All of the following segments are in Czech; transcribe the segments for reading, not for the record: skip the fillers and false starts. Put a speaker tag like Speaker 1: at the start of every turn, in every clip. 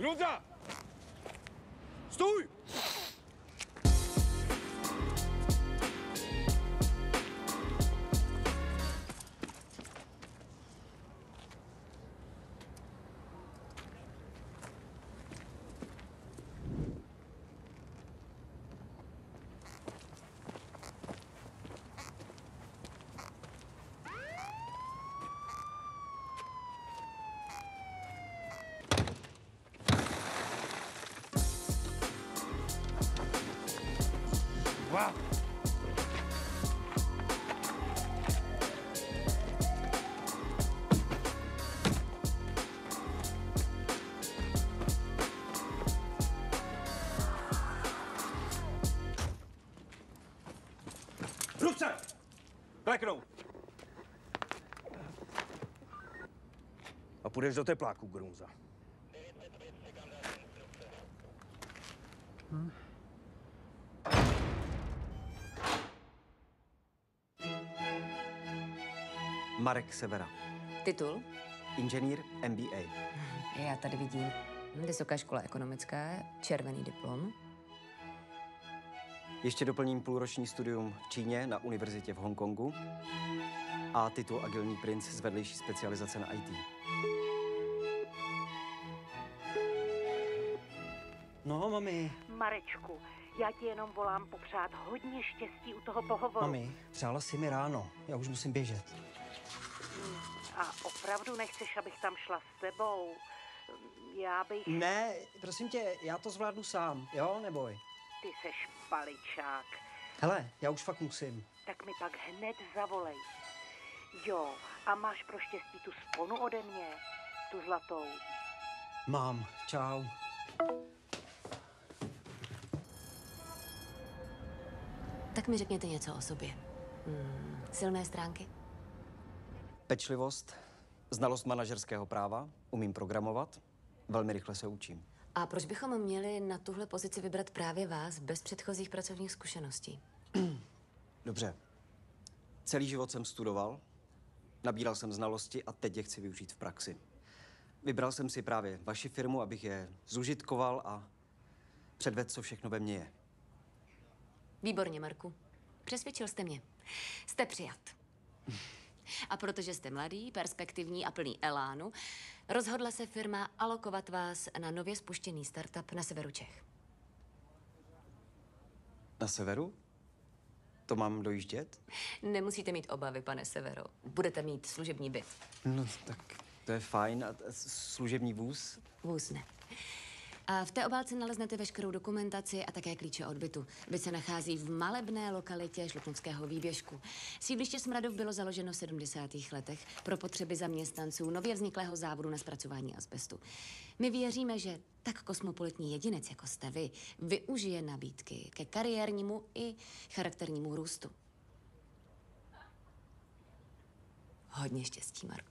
Speaker 1: Grunza! Stůj! Wow. Ruce! Kleknou! A půjdeš do tepláku, Grunza.
Speaker 2: Marek Severa.
Speaker 3: Titul?
Speaker 2: Inženýr MBA.
Speaker 3: Já tady vidím Vysoká škola ekonomická, červený diplom.
Speaker 2: Ještě doplním půlroční studium v Číně na univerzitě v Hongkongu a titul Agilní princ z vedlejší specializace na IT. No, mami.
Speaker 4: Marečku, já ti jenom volám popřát hodně štěstí u toho pohovoru.
Speaker 2: Mami, přála jsi mi ráno. Já už musím běžet.
Speaker 4: A opravdu nechceš, abych tam šla s tebou? Já bych...
Speaker 2: Ne, prosím tě, já to zvládnu sám, jo? Neboj.
Speaker 4: Ty seš paličák.
Speaker 2: Hele, já už fakt musím.
Speaker 4: Tak mi pak hned zavolej. Jo, a máš pro štěstí tu sponu ode mě? Tu zlatou?
Speaker 2: Mám, čau.
Speaker 3: Tak mi řekněte něco o sobě. Silné stránky?
Speaker 2: Pečlivost, znalost manažerského práva, umím programovat, velmi rychle se učím.
Speaker 3: A proč bychom měli na tuhle pozici vybrat právě vás bez předchozích pracovních zkušeností?
Speaker 2: Dobře. Celý život jsem studoval, nabíral jsem znalosti a teď je chci využít v praxi. Vybral jsem si právě vaši firmu, abych je zužitkoval a předvedl, co všechno ve mně je.
Speaker 3: Výborně, Marku. Přesvědčil jste mě. Jste přijat. A protože jste mladý, perspektivní a plný elánu, rozhodla se firma alokovat vás na nově spuštěný startup na severu Čech.
Speaker 2: Na severu? To mám dojíždět?
Speaker 3: Nemusíte mít obavy, pane Severo. Budete mít služební byt.
Speaker 2: No, tak to je fajn. A služební vůz?
Speaker 3: Vůz ne. A v té obálce naleznete veškerou dokumentaci a také klíče od bytu. Byt se nachází v malebné lokalitě Šluknovského výběžku. Sídliště Smradov bylo založeno v 70. letech pro potřeby zaměstnanců nově vzniklého závodu na zpracování azbestu. My věříme, že tak kosmopolitní jedinec, jako jste vy, využije nabídky ke kariérnímu i charakternímu růstu. Hodně štěstí, Marku.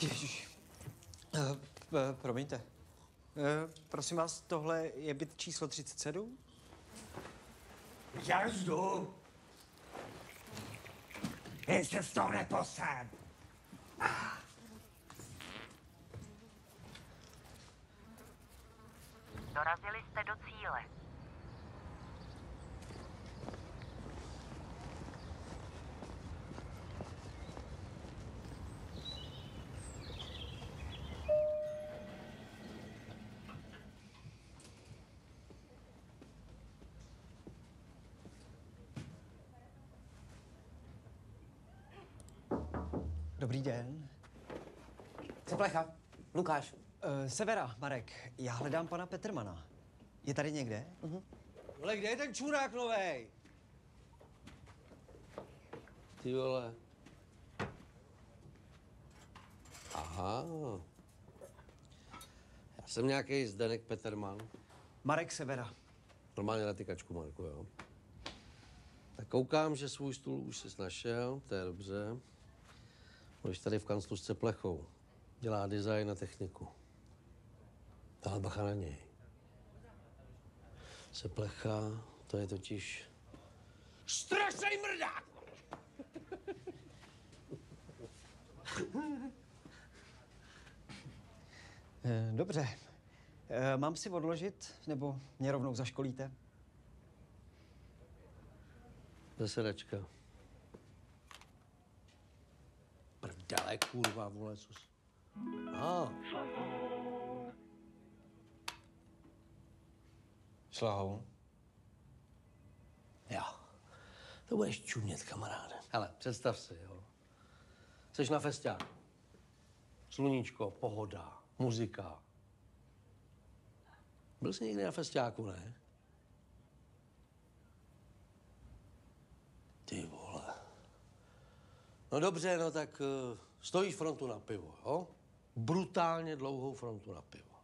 Speaker 2: Ježiš. Promiňte. Prosím vás, tohle je byt číslo 37?
Speaker 5: Já jdu. Jen se z toho neposem.
Speaker 4: Dorazili jste do cíle.
Speaker 2: Dobrý den.
Speaker 6: Co plecha? Lukáš.
Speaker 2: Severa, Marek. Já hledám pana Petrmana. Je tady někde?
Speaker 7: Ale kde je ten čurák novej? Ty vole. Aha. Já jsem nějaký Zdeněk Peterman.
Speaker 2: Marek Severa.
Speaker 7: Normálně na tykačku, Marku, jo. Tak koukám, že svůj stůl už jsi našel, to je dobře. Budeš tady v kanclu s Ceplechou. Dělá design a techniku. Ale bacha na něj. Ceplecha, to je totiž strašný mrdák!
Speaker 2: Dobře. Mám si odložit, nebo mě rovnou zaškolíte?
Speaker 7: Zasedačka. Prdele, kurva, vole, co jsi...
Speaker 2: Šlahou.
Speaker 7: Jo. To budeš čumět, kamaráde. Hele, představ si, jo. Jseš na festiáku. Sluníčko, pohoda, muzika. Byl jsi někdy na festiáku, ne? Ty vole. No dobře, no tak stojíš frontu na pivo, jo? Brutálně dlouhou frontu na pivo.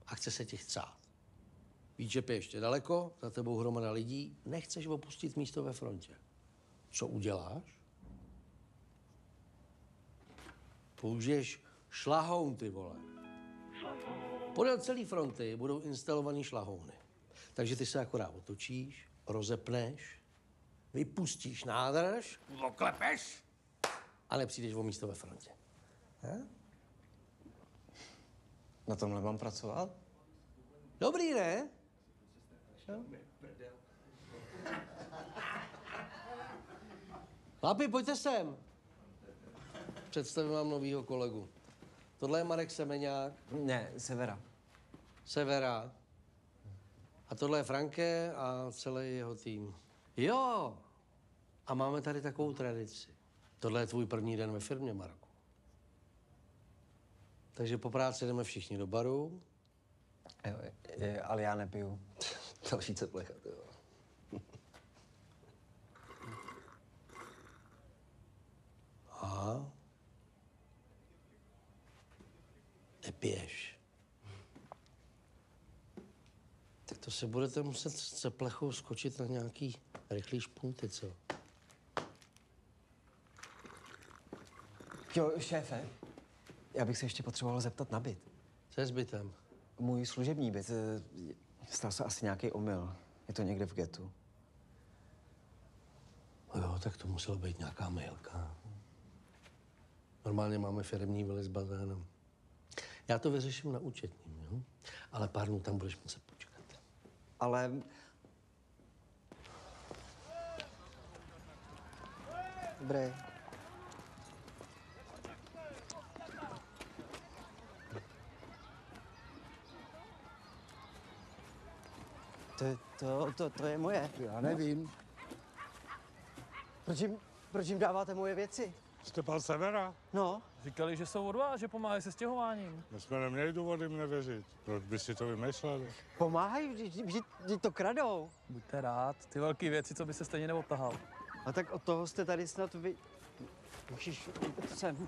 Speaker 7: A chce se ti chcát. Víš, že piješ ještě daleko, za tebou hromada lidí, nechceš opustit místo ve frontě. Co uděláš? Použiješ šlahoun, ty vole. Podél celé fronty budou instalovaný šlahouny. Takže ty se akorát otočíš, rozepneš, vypustíš nádrž, oklepeš a nepřijdeš o místo ve frontě.
Speaker 2: Na tomhle mám pracovat?
Speaker 7: Dobrý, ne? Chlapi, pojďte sem. Představím vám novýho kolegu. Tohle je Marek Semeňák.
Speaker 2: Ne, Severa.
Speaker 7: Severa. A tohle je Franke a celý jeho tým. Jo. A máme tady takovou tradici. Tohle je tvůj první den ve firmě, Marku. Takže po práci jdeme všichni do baru.
Speaker 2: Ale já nepiju.
Speaker 7: Další Ceplecha, jo. Aha. Nepiješ. Tak to se budete muset s Ceplechou skočit na nějaký rychlý špunty, co?
Speaker 2: Jo, šéfe, já bych se ještě potřeboval zeptat na byt.
Speaker 7: Co je s bytem?
Speaker 2: Můj služební byt. Stal se asi nějaký omyl. Je to někde v getu.
Speaker 7: Jo, tak to musela být nějaká mailka. Normálně máme firemní vily s bazénem. Já to vyřeším na účetním, jo? Ale pár dnů tam budeš muset počkat.
Speaker 2: Ale... Dobré. To je moje.
Speaker 8: Já nevím.
Speaker 2: Proč jim dáváte moje věci?
Speaker 8: Jste pan Severa?
Speaker 2: No,
Speaker 9: Říkali, že jsou od vás, že pomáhají se stěhováním.
Speaker 8: My jsme neměli důvody jim nevěřit. Proč by si to vymysleli?
Speaker 2: pomáhají, vždyť to kradou.
Speaker 9: Buďte rád, ty velké věci, co by se stejně neodtahal.
Speaker 2: A tak od toho jste tady snad vy... Ježiš, sem.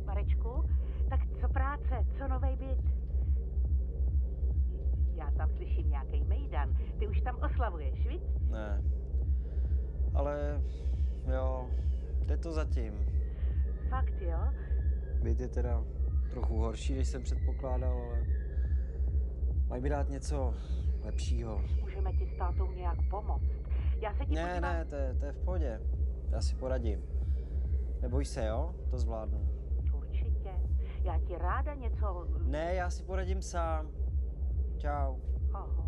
Speaker 4: Marečku, tak co práce, co novej byt? Já tam slyším nějaký mejdan. Ty už tam oslavuješ, viď?
Speaker 2: Ne. Ale jo, Jde to zatím.
Speaker 4: Fakt, jo?
Speaker 2: Byt je teda trochu horší, než jsem předpokládal, ale mají by dát něco lepšího.
Speaker 4: Můžeme ti s tátou nějak pomoct. Já se ti podívám...
Speaker 2: To je v pohodě. Já si poradím. Neboj se, jo? To zvládnu.
Speaker 4: Určitě. Já ti ráda něco...
Speaker 2: Ne, já si poradím sám. Čau.
Speaker 4: Ahoj.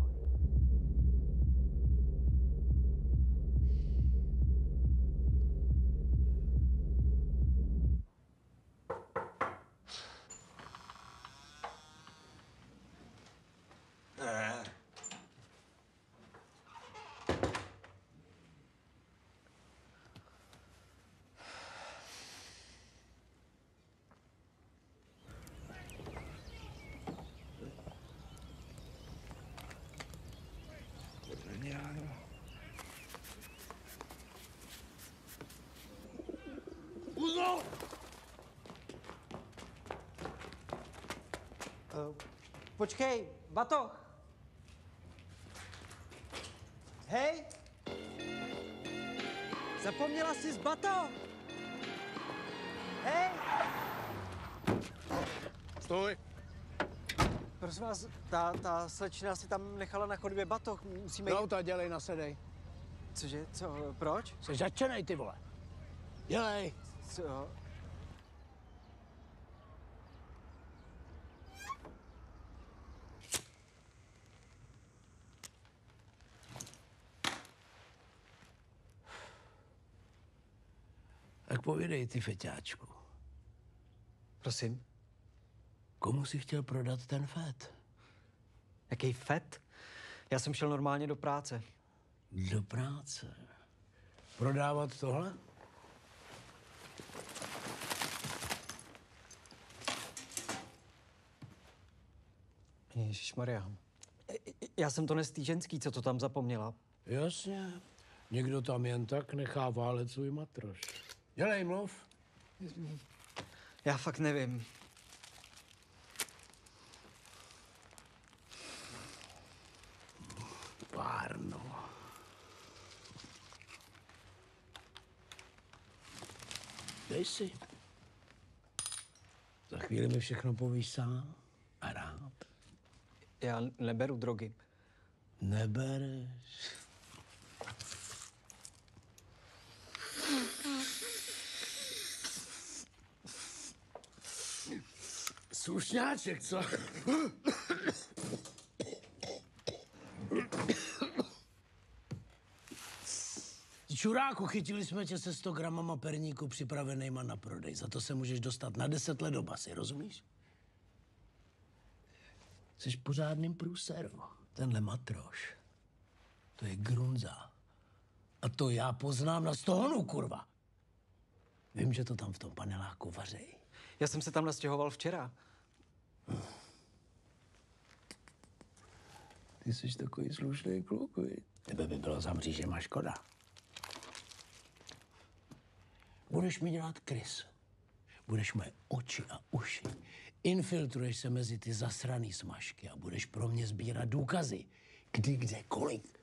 Speaker 2: Počkej, batoh! Hej! Zapomněla jsi batoh! Hej!
Speaker 1: Stůj!
Speaker 2: Prosím vás, ta slečna si tam nechala na chodbě batoh, musíme...
Speaker 7: Do auta, dělej, nasedej.
Speaker 2: Cože, co, proč?
Speaker 7: Jsi začenej, ty vole. Dělej.
Speaker 2: Co?
Speaker 7: Tak povědej, ty feťáčku.
Speaker 2: Prosím?
Speaker 7: Komu jsi chtěl prodat ten fet?
Speaker 2: Jaký fet? Já jsem šel normálně do práce.
Speaker 7: Do práce? Prodávat tohle?
Speaker 2: Ježišmarja. Já jsem to nes tý ženský, co to tam zapomněla.
Speaker 7: Jasně. Někdo tam jen tak nechá válet svůj matroš. Dělej, mluv.
Speaker 2: Já fakt nevím.
Speaker 7: Párno. Dej si. Za chvíli mi všechno povíš sám a rád.
Speaker 2: Já neberu drogy.
Speaker 7: Nebereš. Slušňáček, co? Čuráku, chytili jsme tě se 100 gramama perníku připravenýma na prodej. Za to se můžeš dostat na 10 let do basy, rozumíš? Jsi v pořádným průseru. Tenhle matroš, to je grunza. A to já poznám na stohonu, kurva. Vím, že to tam v tom paneláku vařejí.
Speaker 2: Já jsem se tam nastěhoval včera.
Speaker 7: Ty jsi takový slušný kluk, viď? Tebe by bylo za mřížema škoda. Budeš mi dělat krys. Budeš moje oči a uši. Infiltruješ se mezi ty zasraný smažky a budeš pro mě sbírat důkazy. Kdy, kde, kolik.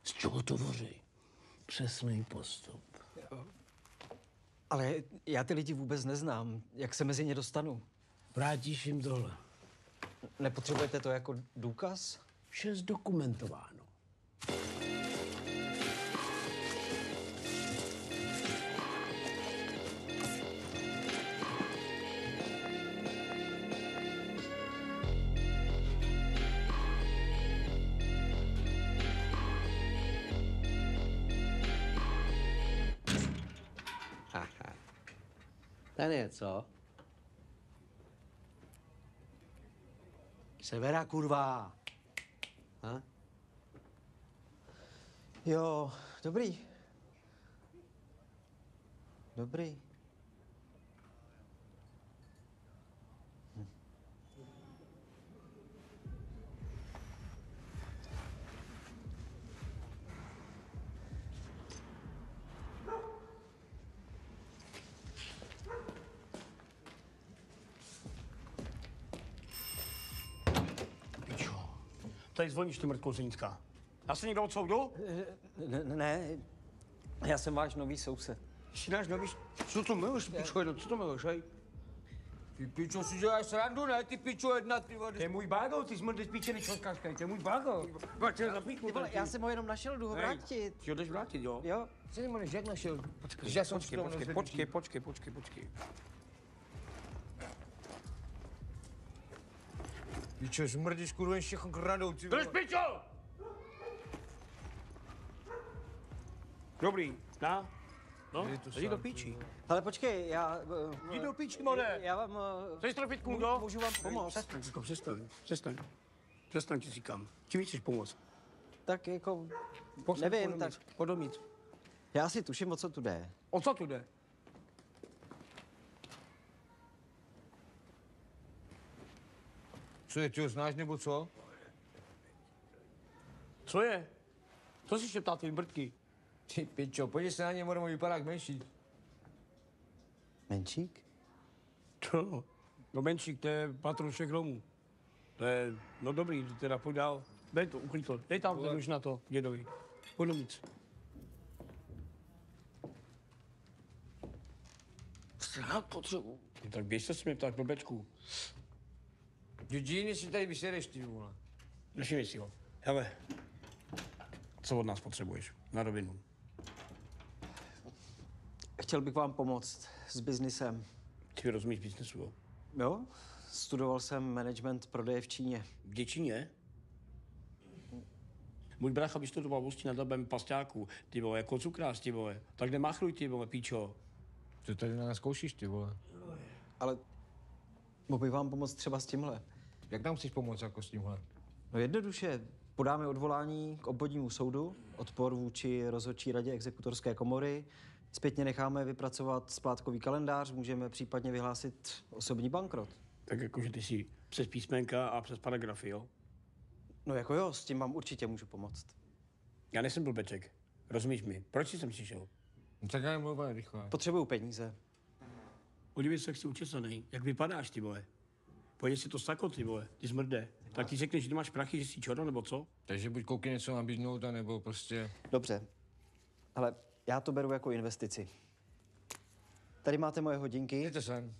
Speaker 7: Z čeho to voří. Přesný postup.
Speaker 2: Ale já ty lidi vůbec neznám. Jak se mezi ně dostanu?
Speaker 7: Vrátíš jim tohle.
Speaker 2: Nepotřebujete to jako důkaz?
Speaker 7: Vše zdokumentováno. Ten je, co? Severa, kurva. Ha?
Speaker 2: Jo, dobrý. Dobrý.
Speaker 1: Tady zvoníš, ty mrtkouzínská. Já se někdo odsoudu?
Speaker 2: Ne, já jsem váš nový soused.
Speaker 1: Si náš nový... Co to miluješ, pičo, co to miluješ, hej?
Speaker 5: Ty pičo si děláš srandu, ne? Ty pičo jedna, ty vole.
Speaker 1: To je můj bagel, ty smrde spíčený čotkářka, to je můj bagel. Pojď, se zapíchnu.
Speaker 2: Já jsem ho jenom našel, jdu ho vrátit.
Speaker 1: Ty ho jdeš vrátit, jo?
Speaker 2: Jo.
Speaker 5: Co ty máš, jak našel?
Speaker 1: Počkej.
Speaker 5: Pičo, smrdíš kurva všechno kradou, ty vole.
Speaker 1: Drž pičo! Dobrý, na? No, jdi do píči.
Speaker 2: Ale počkej, já...
Speaker 1: Jdi do píči, more!
Speaker 2: Já vám...
Speaker 1: Chceš trofitku, no?
Speaker 2: Můžu vám pomoct.
Speaker 1: Přestaň, ti říkám. Čím chceš pomoct?
Speaker 2: Tak jako... Nevím, tak...
Speaker 1: Podomít.
Speaker 2: Já si tuším, o co tu jde.
Speaker 1: O co tu jde?
Speaker 5: Co je, ty ho znáš nebo co?
Speaker 1: Co je? Co si šeptá ty mrtky?
Speaker 5: Ty pičo, podívej se na ně, more, vypadá jak menší.
Speaker 2: Menšík?
Speaker 1: To, no menšík, to je patron všech domů. To je, no dobrý, teda pojď dál. Dej to, uklid to. Dej tam ten už na to, dědovi. Pojď dovnitř. Já potřebuji. No, tak běž se s mě ptát, blbečku.
Speaker 5: Džíny si tady vysereš, ty vole.
Speaker 1: Nevšimni si ho. Hele, co od nás potřebuješ? Na rovinu.
Speaker 2: Chtěl bych vám pomoct s biznisem.
Speaker 1: Ty rozumíš biznesu, jo?
Speaker 2: Jo? Studoval jsem management prodeje v Číně.
Speaker 1: V Číně? Můj brácha vystudoval v Ústí nad Labem pasťáků, ty vole, jako cukrář, ty vole. Tak nemáchluj, ty vole, píčo.
Speaker 5: Co tady na nás zkoušíš, ty vole?
Speaker 2: Ale mohl bych vám pomoct třeba s tímhle.
Speaker 5: Jak nám chceš pomoct jako s tímhle?
Speaker 2: No jednoduše, podáme odvolání k obvodnímu soudu, odpor vůči rozhodčí radě exekutorské komory, zpětně necháme vypracovat splátkový kalendář, můžeme případně vyhlásit osobní bankrot.
Speaker 1: Tak jakože ty si přes písmenka a přes paragrafy, jo?
Speaker 2: No jako jo, s tím vám určitě můžu pomoct.
Speaker 1: Já nejsem blbeček. Rozumíš mi? Proč jsi sem přišel?
Speaker 5: No tak já nemluvím rychle.
Speaker 2: Potřebuju peníze.
Speaker 1: Podívej se, jak jsi učesaný. Jak vypadáš, ty vole? Pojď si to sako, ty vole. Ty smrde. Tak ty řekneš, že ty máš prachy, že jsi čoro, nebo co?
Speaker 5: Takže buď koukej něco nabídnout, nebo prostě...
Speaker 2: Dobře, ale já to beru jako investici. Tady máte moje hodinky.
Speaker 5: Jděte sem.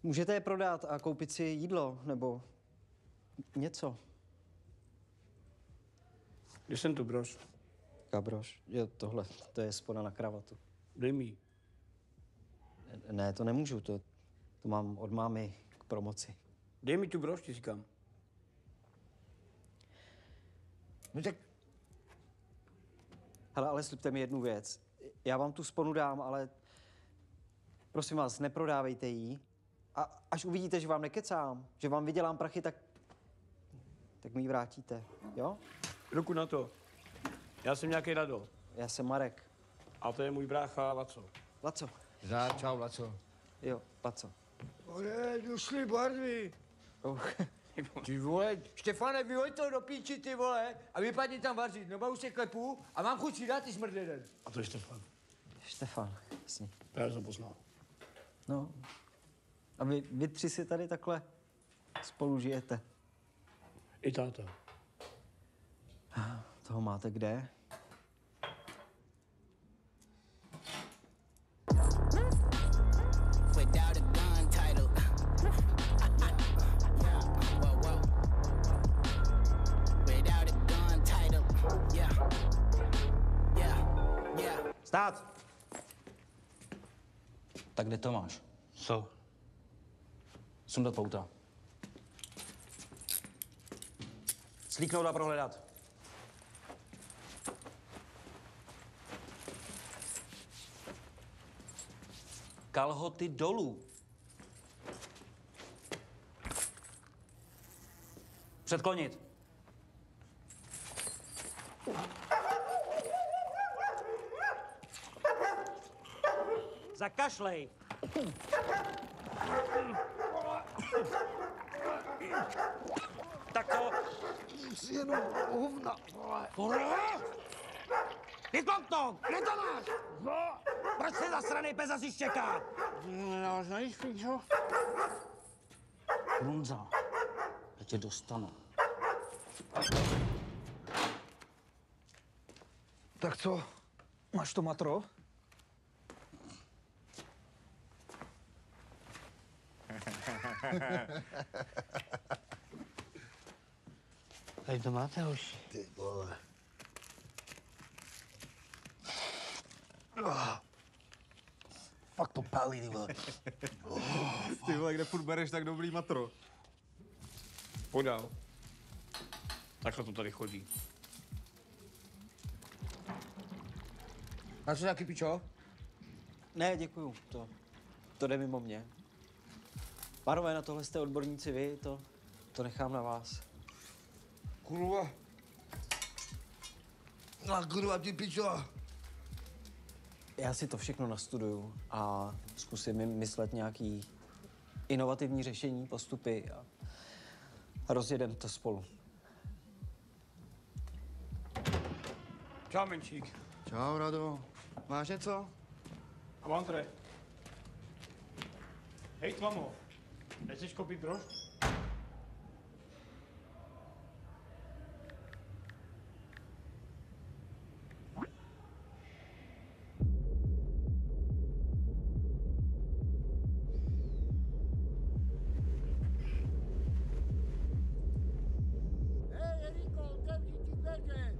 Speaker 2: Můžete je prodat a koupit si jídlo, nebo něco.
Speaker 1: Kde jsem tu, brož?
Speaker 2: Kabroš, jo, tohle, to je spoda na kravatu.
Speaker 1: Dej mi.
Speaker 2: Ne, to nemůžu, to mám od mámy k promoci.
Speaker 1: Dej mi tu brož, ti říkám.
Speaker 5: No tak...
Speaker 2: Hele, ale slibte mi jednu věc. Já vám tu sponu dám, ale prosím vás, neprodávejte ji. A až uvidíte, že vám nekecám, že vám vydělám prachy, tak mi ji vrátíte, jo?
Speaker 1: Ruku na to. Já jsem nějaký Rado.
Speaker 2: Já jsem Marek.
Speaker 1: A to je můj brácha Laco.
Speaker 2: Laco.
Speaker 5: Čau, Laco.
Speaker 2: Jo, Laco.
Speaker 5: Ale, došli barvy. Ty vole, Štefane, vyhoď to do píči, ty vole, a vypadni tam vařit, nebo už se klepu a mám chuť si dát, ty smrd jeden.
Speaker 1: A to je Štefan.
Speaker 2: Štefan, jasně.
Speaker 1: Já jsem poznal.
Speaker 2: No. A vy tři si tady takhle spolu žijete.
Speaker 1: I táta.
Speaker 2: Toho máte kde?
Speaker 10: Without a gun title. Whoa, whoa. Without a gun title. Yeah. Yeah. Yeah.
Speaker 6: Stát! Tak kde to máš?
Speaker 1: Co?
Speaker 6: Sundat pouta. Slíknout a prohledat. Kalhoty dolů. Předklonit. Zakašlej. Tak to.
Speaker 1: Jenom hovna, vole.
Speaker 6: Vyklop kde to máš? Proč se zasranej pes asi štěká?
Speaker 1: No, znajíš, píčo?
Speaker 6: Lunza, já tě dostanu.
Speaker 11: Tak co? Máš to matro?
Speaker 7: Tady to máte, hoši.
Speaker 5: Ty vole.
Speaker 7: Fakt to pálí, ty vole.
Speaker 11: Ty vole, kde furt bereš tak dobrý matro?
Speaker 1: Podal. Takhle to tady chodí.
Speaker 5: A co taky, pičo?
Speaker 2: Ne, děkuju, to jde mimo mě. Pánové, na tohle jste odborníci vy, to nechám na vás.
Speaker 5: Kurva. No kurva, ty pičo.
Speaker 2: Já si to všechno nastuduju a zkusím myslet nějaký inovativní řešení, postupy a rozjedeme to spolu.
Speaker 1: Čau, menšík.
Speaker 11: Čau, Rado. Máš něco?
Speaker 1: A Montre. Hej, tlamo. Nechceš koupit brož?
Speaker 5: Hej, Eriko, otevři ty dveře.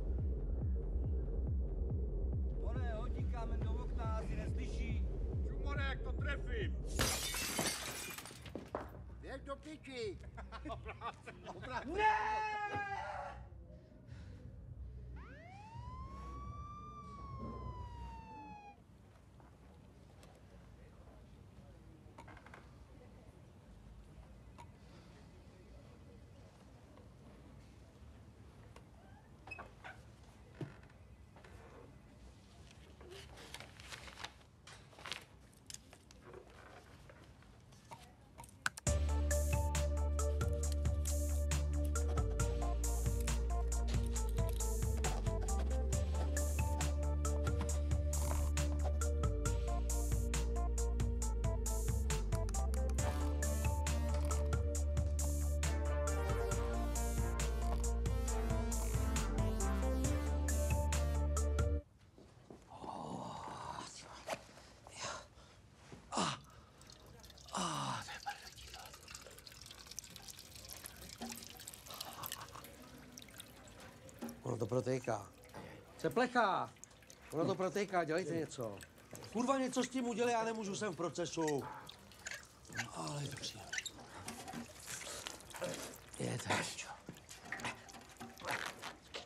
Speaker 6: More, hodí kámen do okna, asi neslyší.
Speaker 8: Čumore, jak to trefím.
Speaker 5: Běž do piči.
Speaker 7: Ono to protéká. Se plechá. Ono to protéká, dělejte něco. Kurva, něco s tím udělej, já nemůžu, jsem v procesu. Ale je to příjemné. Je to čo.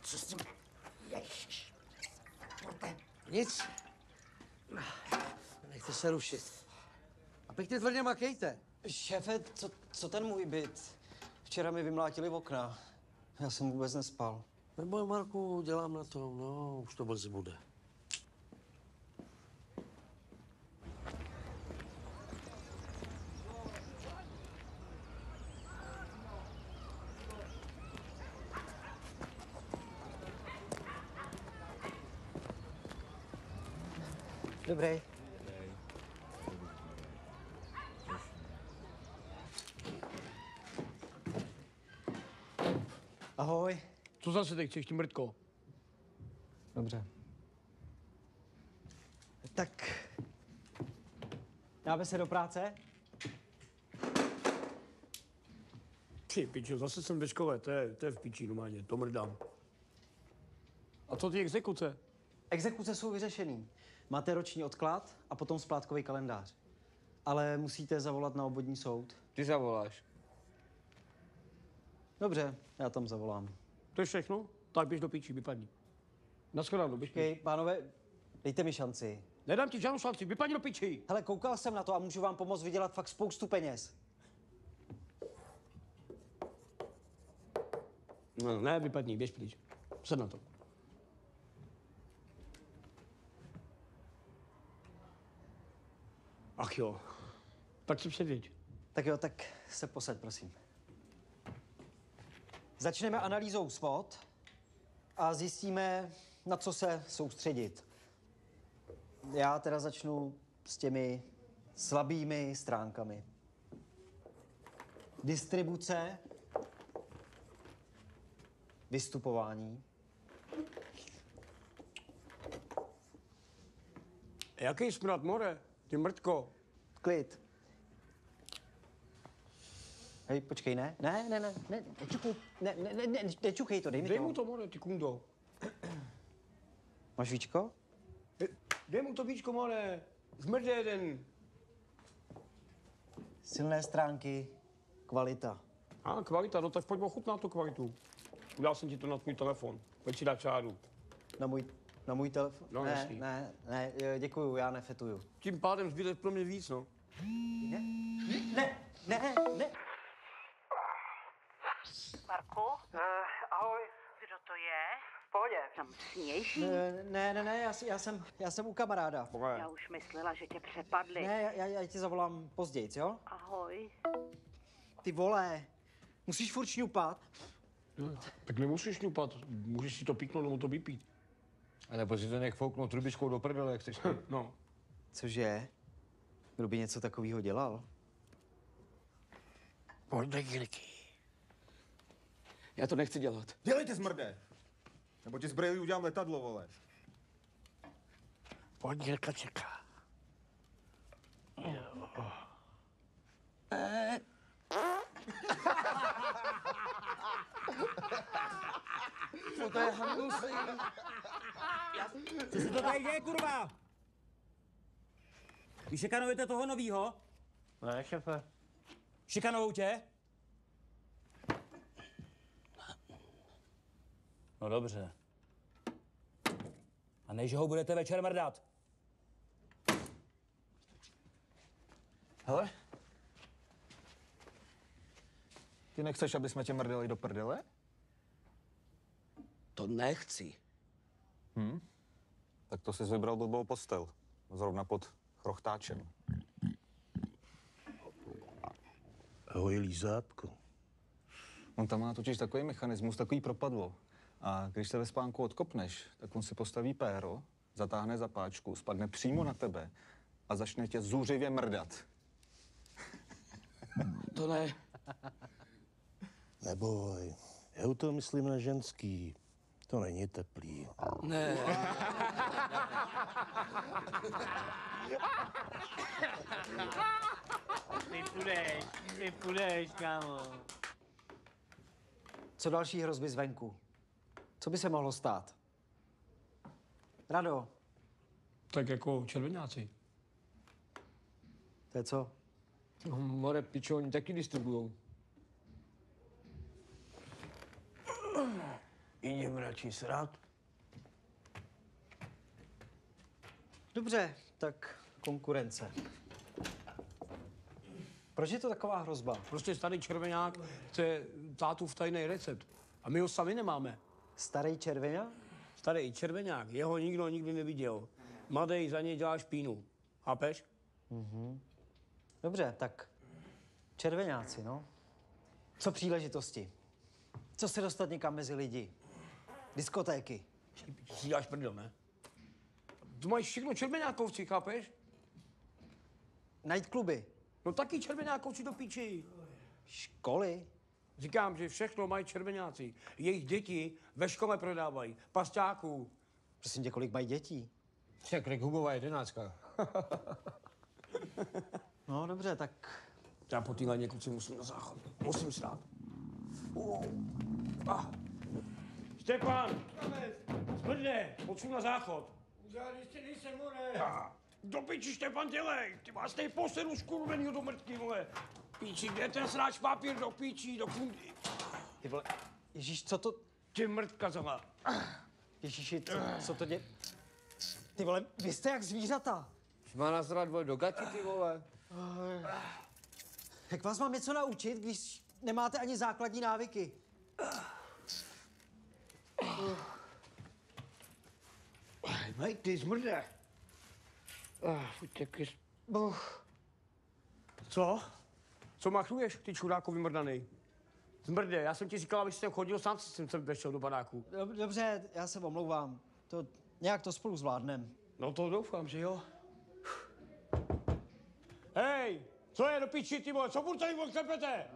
Speaker 7: Co s tím? Ježiš. Nic. Nechte se rušit. A pěkně tvrdě makejte.
Speaker 2: Šéfe, co ten můj byt? Včera mi vymlátili okna. Já jsem vůbec nespal.
Speaker 7: Neboj, Marku, dělám na tom, no, už to brzy bude.
Speaker 2: Dobrý. Ahoj.
Speaker 1: Co zase teď chceš, ty mrtko?
Speaker 2: Dobře. Tak, dáme se do práce?
Speaker 1: Ty pičo, zase jsem ve škole, to je v piči normálně, to mrdám. A co ty exekuce?
Speaker 2: Exekuce jsou vyřešený. Máte roční odklad a potom splátkový kalendář. Ale musíte zavolat na obvodní soud.
Speaker 5: Ty zavoláš.
Speaker 2: Dobře, já tam zavolám.
Speaker 1: To je všechno? Tak běž do piči, vypadni. Naschledanou, běž.
Speaker 2: Počkej, pánové, dejte mi šanci.
Speaker 1: Nedám ti žádnou šanci, vypadni do piči.
Speaker 2: Hele, koukal jsem na to a můžu vám pomoct vydělat fakt spoustu peněz.
Speaker 1: No, ne, vypadni, běž pryč. Sed na to. Ach jo, tak si předjeď.
Speaker 2: Tak jo, tak se posaď, prosím. Začneme analýzou SWOT a zjistíme, na co se soustředit. Já teda začnu s těmi slabými stránkami. Distribuce, vystupování.
Speaker 1: Jaký smrad, more? Ty mrtko.
Speaker 2: Klid. Hej, počkej, ne, nečukuj, nečukej to, dej mi to.
Speaker 1: Dej mu to, more, ty kundo.
Speaker 2: Máš víčko?
Speaker 1: Dej mu to víčko, more. Zmrdě jeden.
Speaker 2: Silné stránky, kvalita.
Speaker 1: A kvalita, no tak pojď ochutnat tu kvalitu. Udal jsem ti to na tvůj telefon. Pojď si dát čáru.
Speaker 2: Na můj telefon?
Speaker 1: No, jasný.
Speaker 2: Ne, děkuju, já nefetuju.
Speaker 1: Tím pádem zbyde pro mě víc, no.
Speaker 2: Ne.
Speaker 4: Marku?
Speaker 5: Ahoj.
Speaker 4: Kdo to je?
Speaker 5: V pohodě.
Speaker 4: Tam snější?
Speaker 2: Ne, já jsem u kamaráda.
Speaker 4: Já už myslela, že tě přepadli.
Speaker 2: Ne, já ti zavolám později, jo?
Speaker 4: Ahoj.
Speaker 2: Ty vole, musíš furt šňupat.
Speaker 1: Tak nemusíš šňupat, můžeš si to píknout nebo to vypít.
Speaker 5: A nebo si to nech fouknout trubičkou do prdele, jak chceš.
Speaker 1: No.
Speaker 2: Cože? Kdo by něco takového dělal?
Speaker 1: Já to nechci dělat.
Speaker 11: Dělejte, zmrde! Nebo ti z brejlí udělám letadlo, vole.
Speaker 6: Pondělka čeká.
Speaker 5: Co to je hnusný?
Speaker 6: Co se to tady děje, kurva? Vy šikanujete toho novýho?
Speaker 5: Ne, šefe.
Speaker 6: Šikanujou tě? No dobře. A než ho budete večer mrdat?
Speaker 11: Hele. Ty nechceš, aby jsme tě mrdali do prdele?
Speaker 6: To nechci.
Speaker 11: Tak to jsi vybral blbou postel. Zrovna pod chrochtáčem.
Speaker 6: Ahoj, lízátko.
Speaker 11: On tam má totiž takový mechanismus, takový propadlo. A když se ve spánku odkopneš, tak on si postaví péro, zatáhne za páčku, spadne přímo na tebe a začne tě zuřivě mrdat.
Speaker 6: To ne.
Speaker 12: Neboj, já to myslím na ženský. To není teplý.
Speaker 6: Ne.
Speaker 5: Ty půjdeš, kámo.
Speaker 2: Co další hrozby zvenku? Co by se mohlo stát? Rado,
Speaker 1: Tak jako červenáci.
Speaker 2: to je co?
Speaker 5: More, pičo, oni taky distribujou.
Speaker 6: Jdem radši srát.
Speaker 2: Dobře, tak konkurence. Proč je to taková hrozba?
Speaker 1: Prostě starý červenák chce tátův tajný recept. A my ho sami nemáme.
Speaker 2: Starý červená?
Speaker 1: Starý červenák, jeho nikdo nikdy neviděl. Mladej za něj dělá špínu. Chápeš?
Speaker 2: Dobře, tak červenáci, no. Co příležitosti? Co se dostat někam mezi lidi? Diskotéky.
Speaker 1: Si děláš prdel, ne? To mají všechno červenákovci, chápeš?
Speaker 2: Nightkluby.
Speaker 1: No taky červenákovci do píči.
Speaker 2: Školy.
Speaker 1: Říkám, že všechno mají červenáci. Jejich děti ve škole prodávají. Pasťáků.
Speaker 2: Prosím tě, kolik mají dětí?
Speaker 5: Jak Hubová 11.
Speaker 2: No dobře, tak
Speaker 1: Já po téhle kluci musím na záchod. Musím stát. Štěpán! Smrdne, potřebuji na záchod.
Speaker 5: Já ještě nejsem, more.
Speaker 1: Do piči, Štěpán, dělej! Ty máš tady poselu skurvenýho do mrtky, vole. Píči, kde je ten sráč papír do píči, do fundy?
Speaker 2: ty vole, Ježíš, co to,
Speaker 1: Ty mrtka zela.
Speaker 2: Ježíši, co to dě... Ty vole, vy jste jak zvířata.
Speaker 5: Má nás rád, vole, do gati, ty vole.
Speaker 2: Jak vás mám něco naučit, když nemáte ani základní návyky?
Speaker 1: Hej, ty zmrde. Co? Co machluješ, ty čuráku vymrdanej? Zmrde, já jsem ti říkal, abys sem chodil, sám jsem sem vešel do baráku.
Speaker 2: Dobře, já se omlouvám. Nějak to spolu zvládnem.
Speaker 1: No to doufám, že jo. Hej, co je do piči, ty vole, co furt tady odklepete?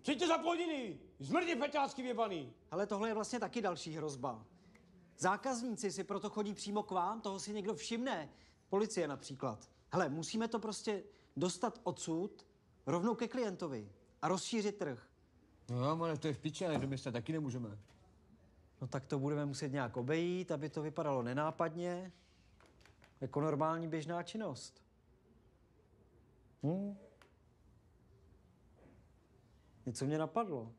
Speaker 1: Přijďte za plodiny, zmrdi feťácky věbaný.
Speaker 2: Ale tohle je vlastně taky další hrozba. Zákazníci si proto chodí přímo k vám, toho si někdo všimne. Policie například. Hele, musíme to prostě dostat odsud rovnou ke klientovi. a rozšířit trh.
Speaker 5: No jo, ale to je v piče, do města taky nemůžeme.
Speaker 2: No tak to budeme muset nějak obejít, aby to vypadalo nenápadně, jako normální běžná činnost. Něco mě napadlo.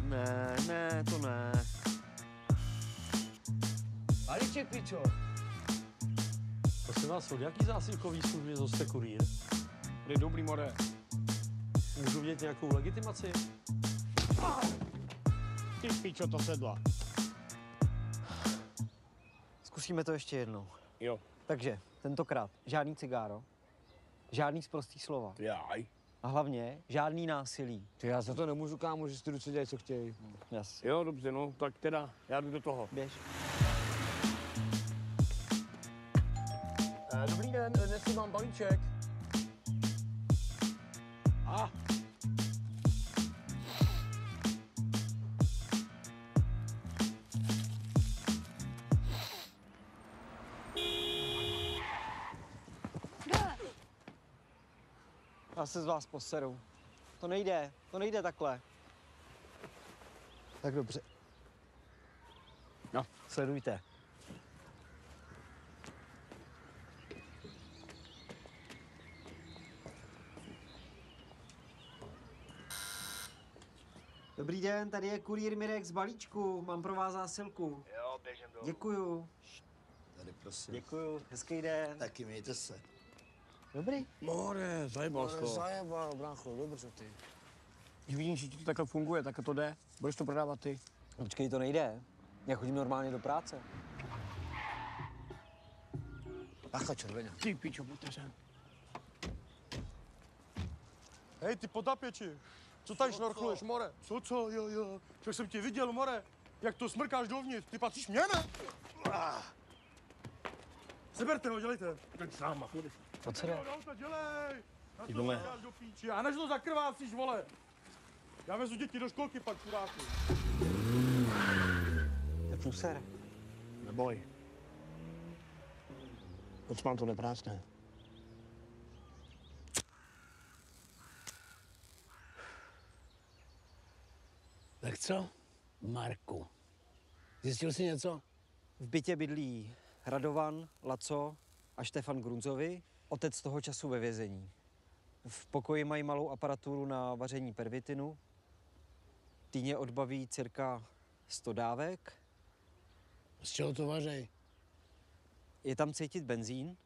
Speaker 2: Ne, to ne.
Speaker 5: Balíček, pičo.
Speaker 7: Prosím vás, od jaký zásilkový služby jste kurýr?
Speaker 1: To je dobrý, more.
Speaker 7: Můžu vidět nějakou legitimaci?
Speaker 1: Ty pičo, to sedla.
Speaker 2: Zkusíme to ještě jednou.
Speaker 1: Jo.
Speaker 2: Takže, tentokrát žádný cigáro, žádný sprostý slova.
Speaker 1: Jaj.
Speaker 2: A hlavně žádný násilí.
Speaker 5: Ty já za to nemůžu, kámo, že si ty ruce dělají, co chtějí.
Speaker 2: Jasně.
Speaker 1: Jo, dobře, no, tak teda, já jdu do toho.
Speaker 2: Běž.
Speaker 7: Dobrý den, dnes mám balíček.
Speaker 2: Já se z vás poseru. To nejde takhle. Tak dobře.
Speaker 1: No.
Speaker 2: Sledujte. Dobrý den, tady je kurýr Mirek z balíčku. Mám pro vás zásilku.
Speaker 6: Jo, běžem dolů.
Speaker 2: Děkuju.
Speaker 6: Tady prosím.
Speaker 2: Děkuju. Hezký den.
Speaker 6: Taky mějte se.
Speaker 2: Dobrý.
Speaker 1: More, zajebal jsi to.
Speaker 5: Zajebal, brácho, dobře ty.
Speaker 1: Když vidím, že ti to takhle funguje, tak to jde. Budeš to prodávat ty.
Speaker 2: Počkej, to nejde. Já chodím normálně do práce.
Speaker 5: Bacha, červeně.
Speaker 1: Ty pičo, pojďte sem.
Speaker 7: Hej, ty potapěči, co tady šnorchluješ, more? Co, jo, však jsem tě viděl, more. Jak to smrkáš dovnitř, ty patříš mě, ne? Seberte ho, dělejte.
Speaker 1: Teď sám, půjdeš.
Speaker 2: Pojď se jde.
Speaker 7: Dělej! Na to
Speaker 1: Jdeme.
Speaker 7: děláš do píči, a než to zakrvácíš, vole. Já vezu děti do školky, pak chudáky.
Speaker 2: To je průser.
Speaker 1: Neboj. Moc mám to nepráskne. Tak co, Marku? Zjistil jsi něco?
Speaker 2: V bytě bydlí Radovan, Laco a Štefan Grunzovi, otec toho času ve vězení. V pokoji mají malou aparaturu na vaření pervitinu. Týně odbaví cirka 100 dávek.
Speaker 1: Z čeho to vařej?
Speaker 2: Je tam cítit benzín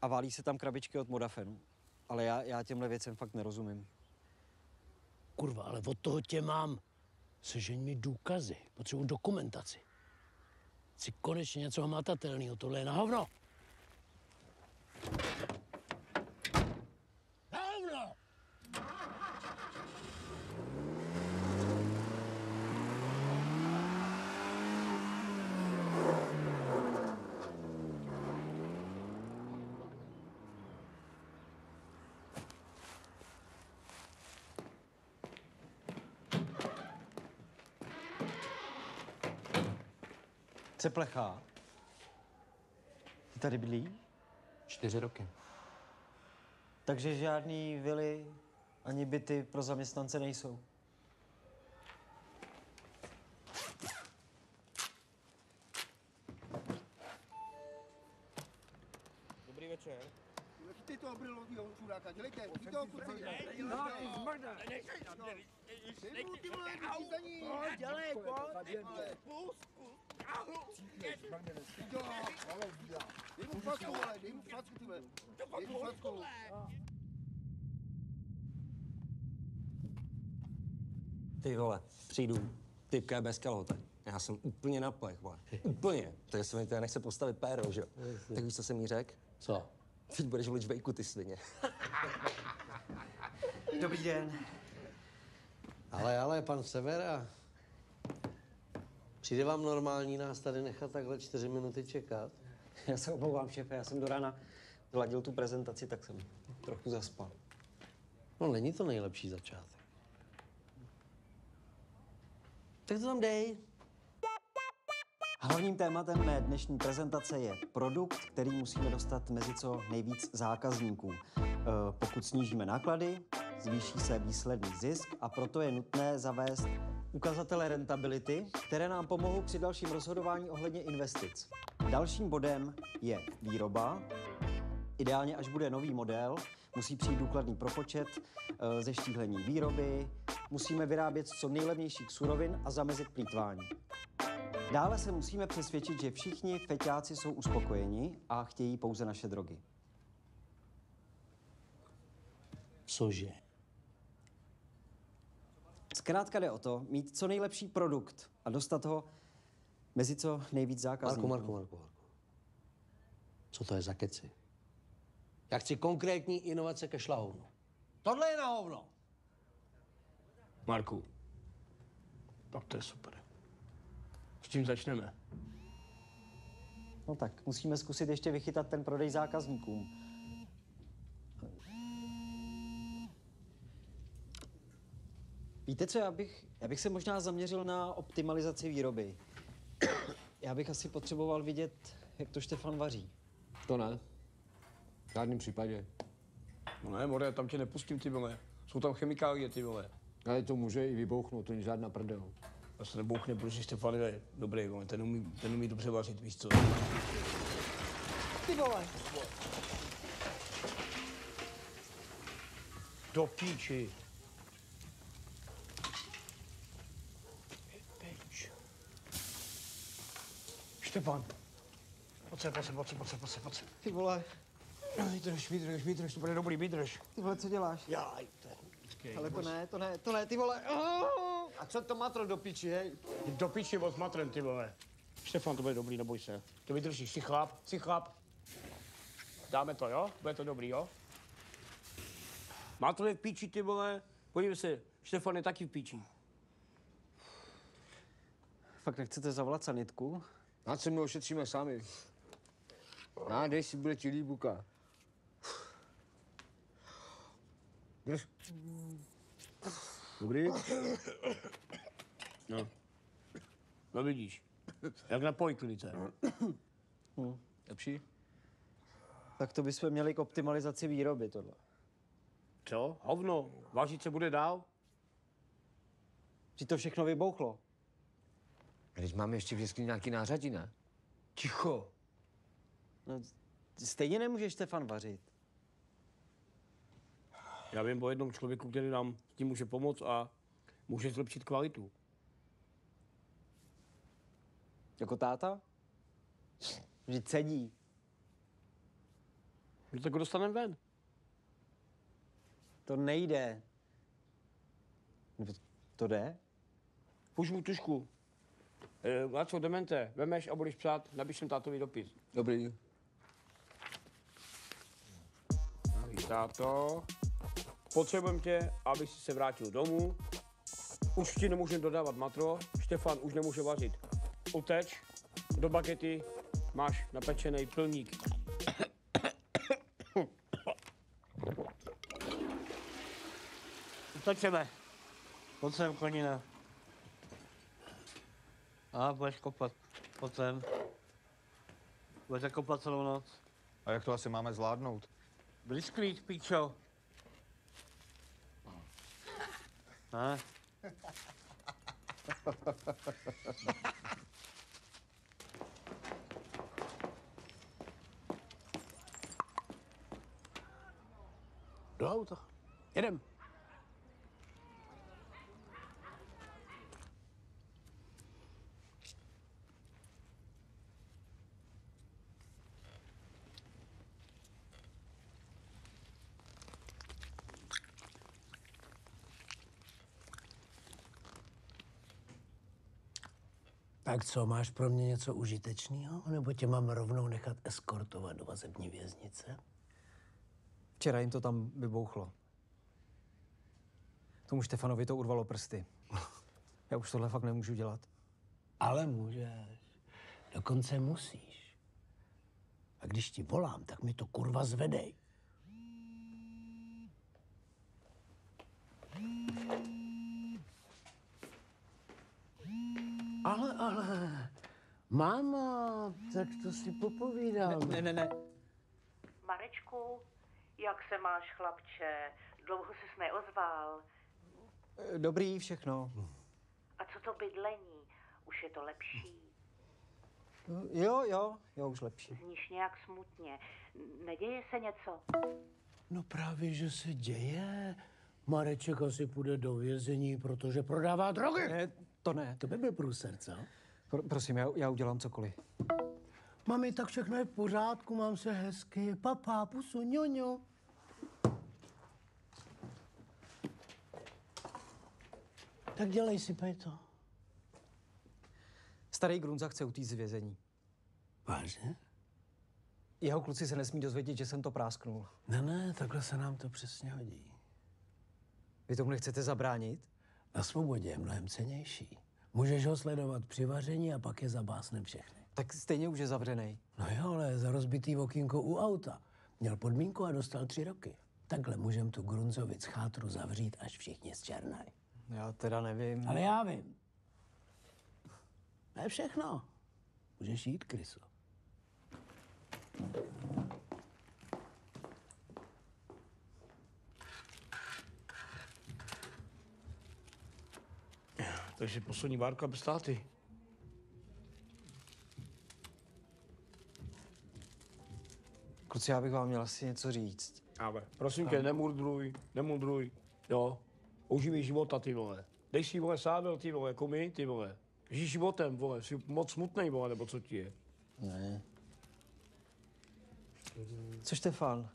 Speaker 2: a válí se tam krabičky od Modafenu. Ale já těmhle věcem fakt nerozumím.
Speaker 1: Kurva, ale od toho tě mám. Sežeň mi důkazy. Potřebuji dokumentaci. Chci konečně něco hmatatelného. Tohle je na hovno. Na hovno!
Speaker 2: Ceplecha. Ty tady bydlí?
Speaker 9: 4 roky.
Speaker 2: Takže žádný vily ani byty pro zaměstnance nejsou.
Speaker 5: Dobrý večer.
Speaker 6: Chytej toho brylovýho čuráka, dělejte, chytej toho kluci.
Speaker 5: No, ty zmrda.
Speaker 6: Dej mu ty vole, jdi za ní.
Speaker 5: Dělej,
Speaker 6: Dej mu facku, vole, dej mu facku, ty vole. Dej mu facku.
Speaker 13: Ty vole, přijdu, typka je bez kalhotek. Já jsem úplně na plech, vole. Úplně. Takže se mi to nechce postavit péro, že jo? Tak víš, co jsem jí řekl?
Speaker 7: Co?
Speaker 13: Teď budeš volit žvejku, ty svině.
Speaker 2: Dobrý den.
Speaker 7: Ale, pan Severa. Přijde vám normální nás tady nechat takhle 4 minuty čekat?
Speaker 2: Já se omlouvám, šéfe, já jsem do rána zladil tu prezentaci, tak jsem trochu zaspal.
Speaker 7: No, není to nejlepší začátek. Tak to tam dej.
Speaker 2: Hlavním tématem mé dnešní prezentace je produkt, který musíme dostat mezi co nejvíc zákazníků. Pokud snížíme náklady, zvýší se výsledný zisk a proto je nutné zavést ukazatele rentability, které nám pomohou při dalším rozhodování ohledně investic. Dalším bodem je výroba. Ideálně, až bude nový model, musí přijít důkladný propočet, zeštíhlení výroby, musíme vyrábět z co nejlevnějších surovin a zamezit plýtvání. Dále se musíme přesvědčit, že všichni feťáci jsou uspokojeni a chtějí pouze naše drogy.
Speaker 7: Cože?
Speaker 2: Zkrátka jde o to, mít co nejlepší produkt a dostat ho mezi co nejvíc zákazníků.
Speaker 7: Marku. Co to je za keci? Já chci konkrétní inovace ke šlahovnu. Tohle je na hovno.
Speaker 1: Marku, tak to je super. S čím začneme?
Speaker 2: No tak, musíme zkusit ještě vychytat ten prodej zákazníkům. Víte co, já bych se možná zaměřil na optimalizaci výroby. Já bych asi potřeboval vidět, jak to Štefan vaří.
Speaker 5: To ne. V žádném případě.
Speaker 1: No ne, more, tam tě nepustím, ty vole. Jsou tam chemikálie, ty vole.
Speaker 5: Ale to může i vybouchnout, to není žádná prdel.
Speaker 1: Já se nebouchne, protože Štefan je dobrý, vole. Ten umí dobře vařit, víš co?
Speaker 2: Ty vole!
Speaker 1: Do píči. Štefan. Pojď se.
Speaker 2: Ty vole,
Speaker 1: Vydrž, to bude dobrý, vydrž.
Speaker 2: ty vole, co děláš?
Speaker 1: Jaj,
Speaker 2: Ale to ne, ty vole.
Speaker 5: A co to matro do piči, hej?
Speaker 1: Do píči od matrem, ty vole. Štefan, to bude dobrý, neboj se. To vydržíš, si chlap. Dáme to, jo? Bude to dobrý, jo? Matro je v píči, ty vole. Podívej se, Štefan je taky v píči.
Speaker 2: Fakt nechcete zavolat sanitku?
Speaker 5: Na co my ošetříme sami? Dej si, bude ti líbuka. Drž. Dobrý?
Speaker 1: No vidíš, jak na poliklinice.
Speaker 5: Lepší?
Speaker 2: Tak to bychom měli k optimalizaci výroby, tohle.
Speaker 1: Co? Hovno, vařit se bude dál?
Speaker 2: Že to všechno vybouchlo.
Speaker 5: Když máme ještě vždycky nějaký nářadí, ne?
Speaker 1: Ticho.
Speaker 2: No, stejně nemůže Štefan vařit.
Speaker 1: Já vím o jednom člověku, který nám s tím může pomoct a může zlepšit kvalitu.
Speaker 2: Jako táta? Vždyť sedí.
Speaker 1: No tak ho dostaneme ven.
Speaker 2: To nejde. To jde?
Speaker 1: Puš mu tušku. Na co, demente, vemeš a budeš psát, napišem tátovi dopis.
Speaker 5: Dobrý.
Speaker 1: Táto, potřebujeme tě, aby si se vrátil domů. Už ti nemůžeme dodávat matro, Štefan už nemůže vařit. Uteč, do bagety máš napečený plník. Utečeme. Pojď sem, konina. A budeš kopat. Pojď sem. Budeš kopat celou noc.
Speaker 11: A jak to asi máme zvládnout?
Speaker 1: Blisklít, píčo. Ne? Do auta. Jedem.
Speaker 14: Tak co, máš pro mě něco užitečného? Nebo tě mám rovnou nechat eskortovat do vazební věznice?
Speaker 2: Včera jim to tam vybouchlo. Tomu Štefanovi to urvalo prsty. Já už tohle fakt nemůžu dělat.
Speaker 14: Ale můžeš. Dokonce musíš. A když ti volám, tak mi to kurva zvedej. Ale, Máma, tak to si popovídáme.
Speaker 13: Ne.
Speaker 4: Marečku, jak se máš, chlapče? Dlouho ses neozval.
Speaker 2: Dobrý, všechno.
Speaker 4: A co to bydlení? Už je to lepší?
Speaker 2: Jo, už lepší.
Speaker 4: Zníš nějak smutně. Neděje se něco?
Speaker 14: No právě, že se děje. Mareček asi půjde do vězení, protože prodává drogy.
Speaker 2: Ne, to ne.
Speaker 14: To by byl průser, co?
Speaker 2: Prosím, já udělám cokoliv.
Speaker 14: Mami, tak všechno je v pořádku, mám se hezky. Papá, pusu, ňoňo. Tak dělej si, Pejto.
Speaker 2: Starý Grunza chce utíct z vězení.
Speaker 14: Vážně?
Speaker 2: Jeho kluci se nesmí dozvědět, že jsem to prásknul.
Speaker 14: Ne, takhle se nám to přesně hodí.
Speaker 2: Vy tomu nechcete zabránit?
Speaker 14: Na svobodě je mnohem cennější. Můžeš ho sledovat při vaření a pak je zabásnem všechny.
Speaker 2: Tak stejně už je zavřenej.
Speaker 14: No jo, ale za rozbitý okýnko u auta. Měl podmínku a dostal 3 roky. Takhle můžem tu Grunzovic chátru zavřít, až všichni zčernaj.
Speaker 2: Já teda nevím.
Speaker 14: Ale já vím. To je všechno. Můžeš jít, Kryso.
Speaker 1: Takže poslední várka bez táty.
Speaker 2: Kluci, já bych vám měl asi něco říct.
Speaker 1: Ale prosím tě, nemudruj, jo. Uživej života, ty vole. Dej si, vole, sádel, ty vole, jako my, ty vole. Žij životem, vole, jsi moc smutnej, vole, nebo co ti je?
Speaker 2: Ne. Co Štefan?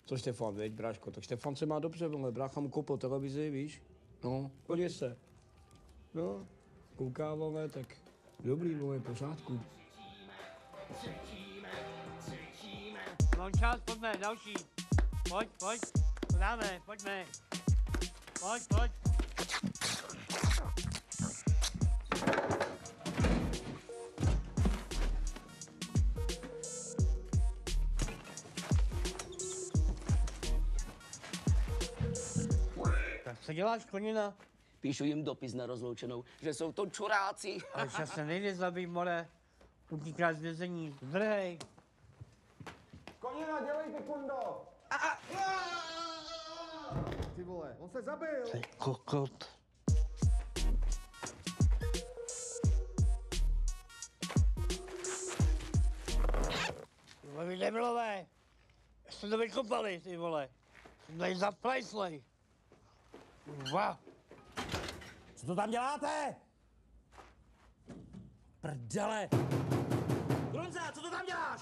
Speaker 1: Co Štefan, veď, bráško, tak Štefan se má dobře, vole, brácha mu koupil televizi, víš? No, podívej se. No, kouká, vole, tak dobrý, vole, v pořádku.
Speaker 15: Mám čas, pojďme, další. Pojď, to dáme, pojďme. Pojď. Tak co děláš, konina?
Speaker 16: Píšu jim dopis na rozloučenou, že jsou to čuráci.
Speaker 15: Ale čas se nejde zabít, more. Utíká z vězení, zdrhej.
Speaker 5: Konina, dělejte, kundo! Ty vole, on se zabil!
Speaker 14: Ty kokot.
Speaker 15: Vy debilové, jste to vykopali, ty vole. Jsem tady zaplejslej. Wow.
Speaker 13: Co to tam děláte? Prdele! Grunza, co to tam děláš?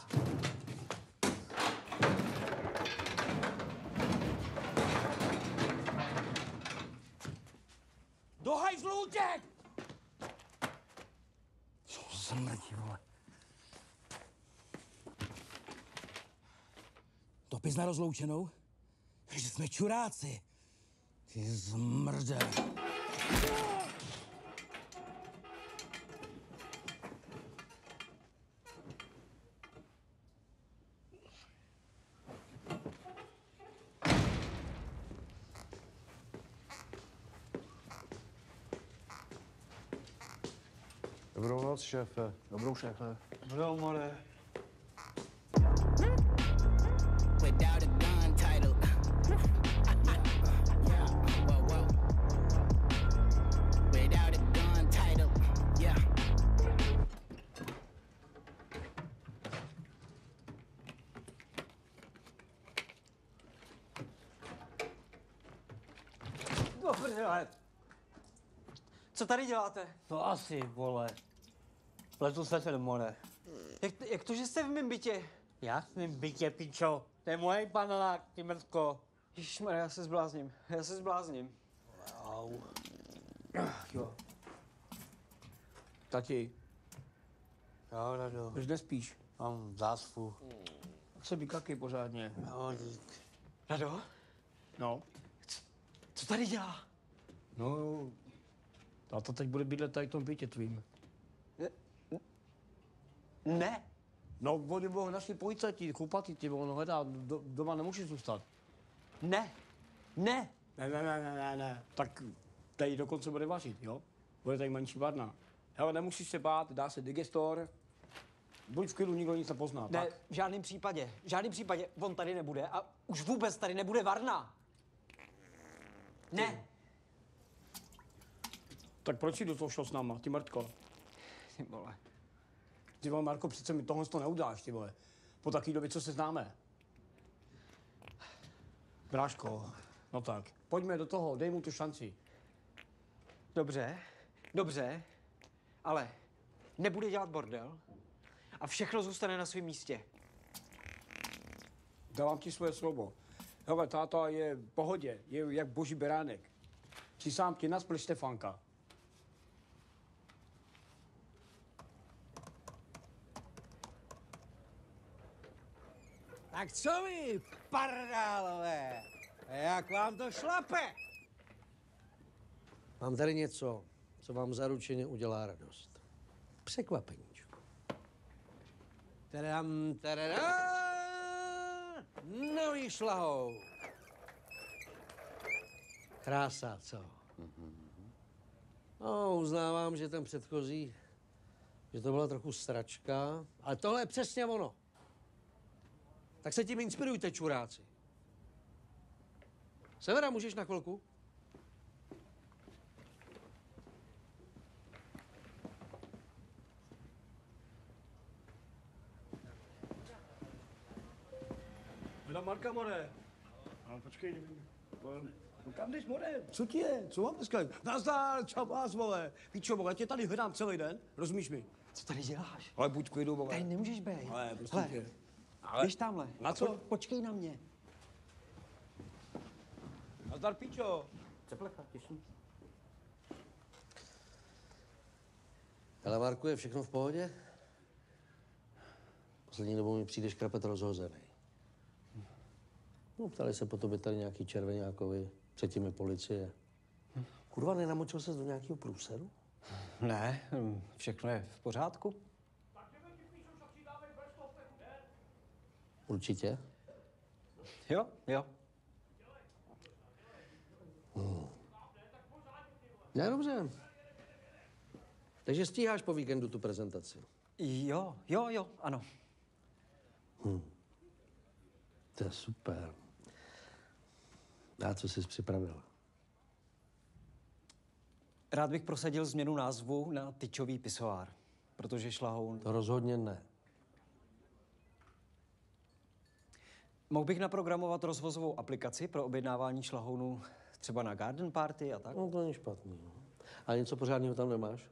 Speaker 13: Do hajzlu utěk!
Speaker 14: Co zmrdí, vole.
Speaker 13: Dopis na rozloučenou? Že jsme čuráci. Ty zmrde.
Speaker 12: Dobrou noc, šéfe.
Speaker 11: Dobrou, šéfe.
Speaker 5: Dobrou, more.
Speaker 10: Without a gun title. Whoa. Without a gun title. Yeah.
Speaker 2: Dobře, co tady děláte?
Speaker 15: To asi, vole. Pletu se ten, more.
Speaker 2: Jak to, že jste v mém bytě?
Speaker 15: Já v mým bytě, pičo. To je můj panelák, ty mrzko.
Speaker 2: Ježišmarja, já se zblázním.
Speaker 15: Au.
Speaker 1: Jo. Tati,
Speaker 15: Jo, Rado.
Speaker 1: už nespíš?
Speaker 15: Mám záspu.
Speaker 1: Tak se vykakej pořádně.
Speaker 15: Jo, dík.
Speaker 2: Rado?
Speaker 1: No.
Speaker 2: Co tady dělá?
Speaker 1: No, táta teď bude bydlet tady v tom bytě tvým.
Speaker 2: Ne.
Speaker 1: No, oni budou naši policajti, chlupatí, ty on hledá, doma nemůže zůstat.
Speaker 2: Ne.
Speaker 1: Ne. Tak tady dokonce bude vařit, jo? Bude tady menší varna. Hele, nemusíš se bát, dá se digestor, Buď v klidu, nikdo nic nepozná.
Speaker 2: Ne,
Speaker 1: Tak.
Speaker 2: v žádném případě on tady nebude a už vůbec tady nebude Varna. Ne.
Speaker 1: Tak proč jsi do toho šel s náma, ty mrtko?
Speaker 2: Ty vole.
Speaker 1: Ty vole, Marko, přece mi tohle to neudáš, ty vole. Po takové době, co se známe. Bráško, no tak, pojďme do toho, dej mu tu šanci.
Speaker 2: Dobře, ale nebude dělat bordel a všechno zůstane na svém místě.
Speaker 1: Dávám ti svoje slovo. Hele, táta je v pohodě, je jak boží beránek. Si sám ti naspl Štefánka.
Speaker 7: Tak co vy, pardálové? Jak vám to šlape? Mám tady něco, co vám zaručeně udělá radost. Překvapeníčko. Tadam, tadadá! Nový šlahoun. Krása, co? No, uznávám, že ten předchozí, že to byla trochu sračka, ale tohle je přesně ono. Tak se tím inspirujte, čuráci. Severa, můžeš na chvilku?
Speaker 1: Hledám Marka, more. Ale počkej, no kam jdeš, more? Co ti je? Co mám dneska? Nazdar, čau vás, vole. Víš čo, vole, tě tady hledám celý den, rozumíš mi?
Speaker 2: Co tady děláš?
Speaker 1: Ale buď v klidu, vole.
Speaker 2: Tady nemůžeš být.
Speaker 1: Ale prostě tě.
Speaker 2: Ale... Běž tamhle.
Speaker 1: Na co?
Speaker 2: Počkej na mě.
Speaker 1: Nazdar, píčo.
Speaker 2: Přeplecha, těším.
Speaker 7: Ale Marku, je všechno v pohodě? Poslední dobou mi přijdeš krapet rozhozený. No, ptali se po tobě tady nějaký červeňákovi, předtím je policie. Kurva, nenamočil ses do nějakého průseru?
Speaker 2: Ne, všechno je v pořádku.
Speaker 7: Určitě?
Speaker 2: Jo.
Speaker 7: Ne, dobře. Takže stíháš po víkendu tu prezentaci?
Speaker 2: Jo, ano.
Speaker 7: To je super. A co jsi připravil?
Speaker 2: Rád bych prosadil změnu názvu na tyčový pisoár, protože šlahoun...
Speaker 7: To rozhodně ne.
Speaker 2: Mohl bych naprogramovat rozvozovou aplikaci pro objednávání šlahounů třeba na garden party a tak?
Speaker 7: No, to není špatný. A něco pořádného tam nemáš?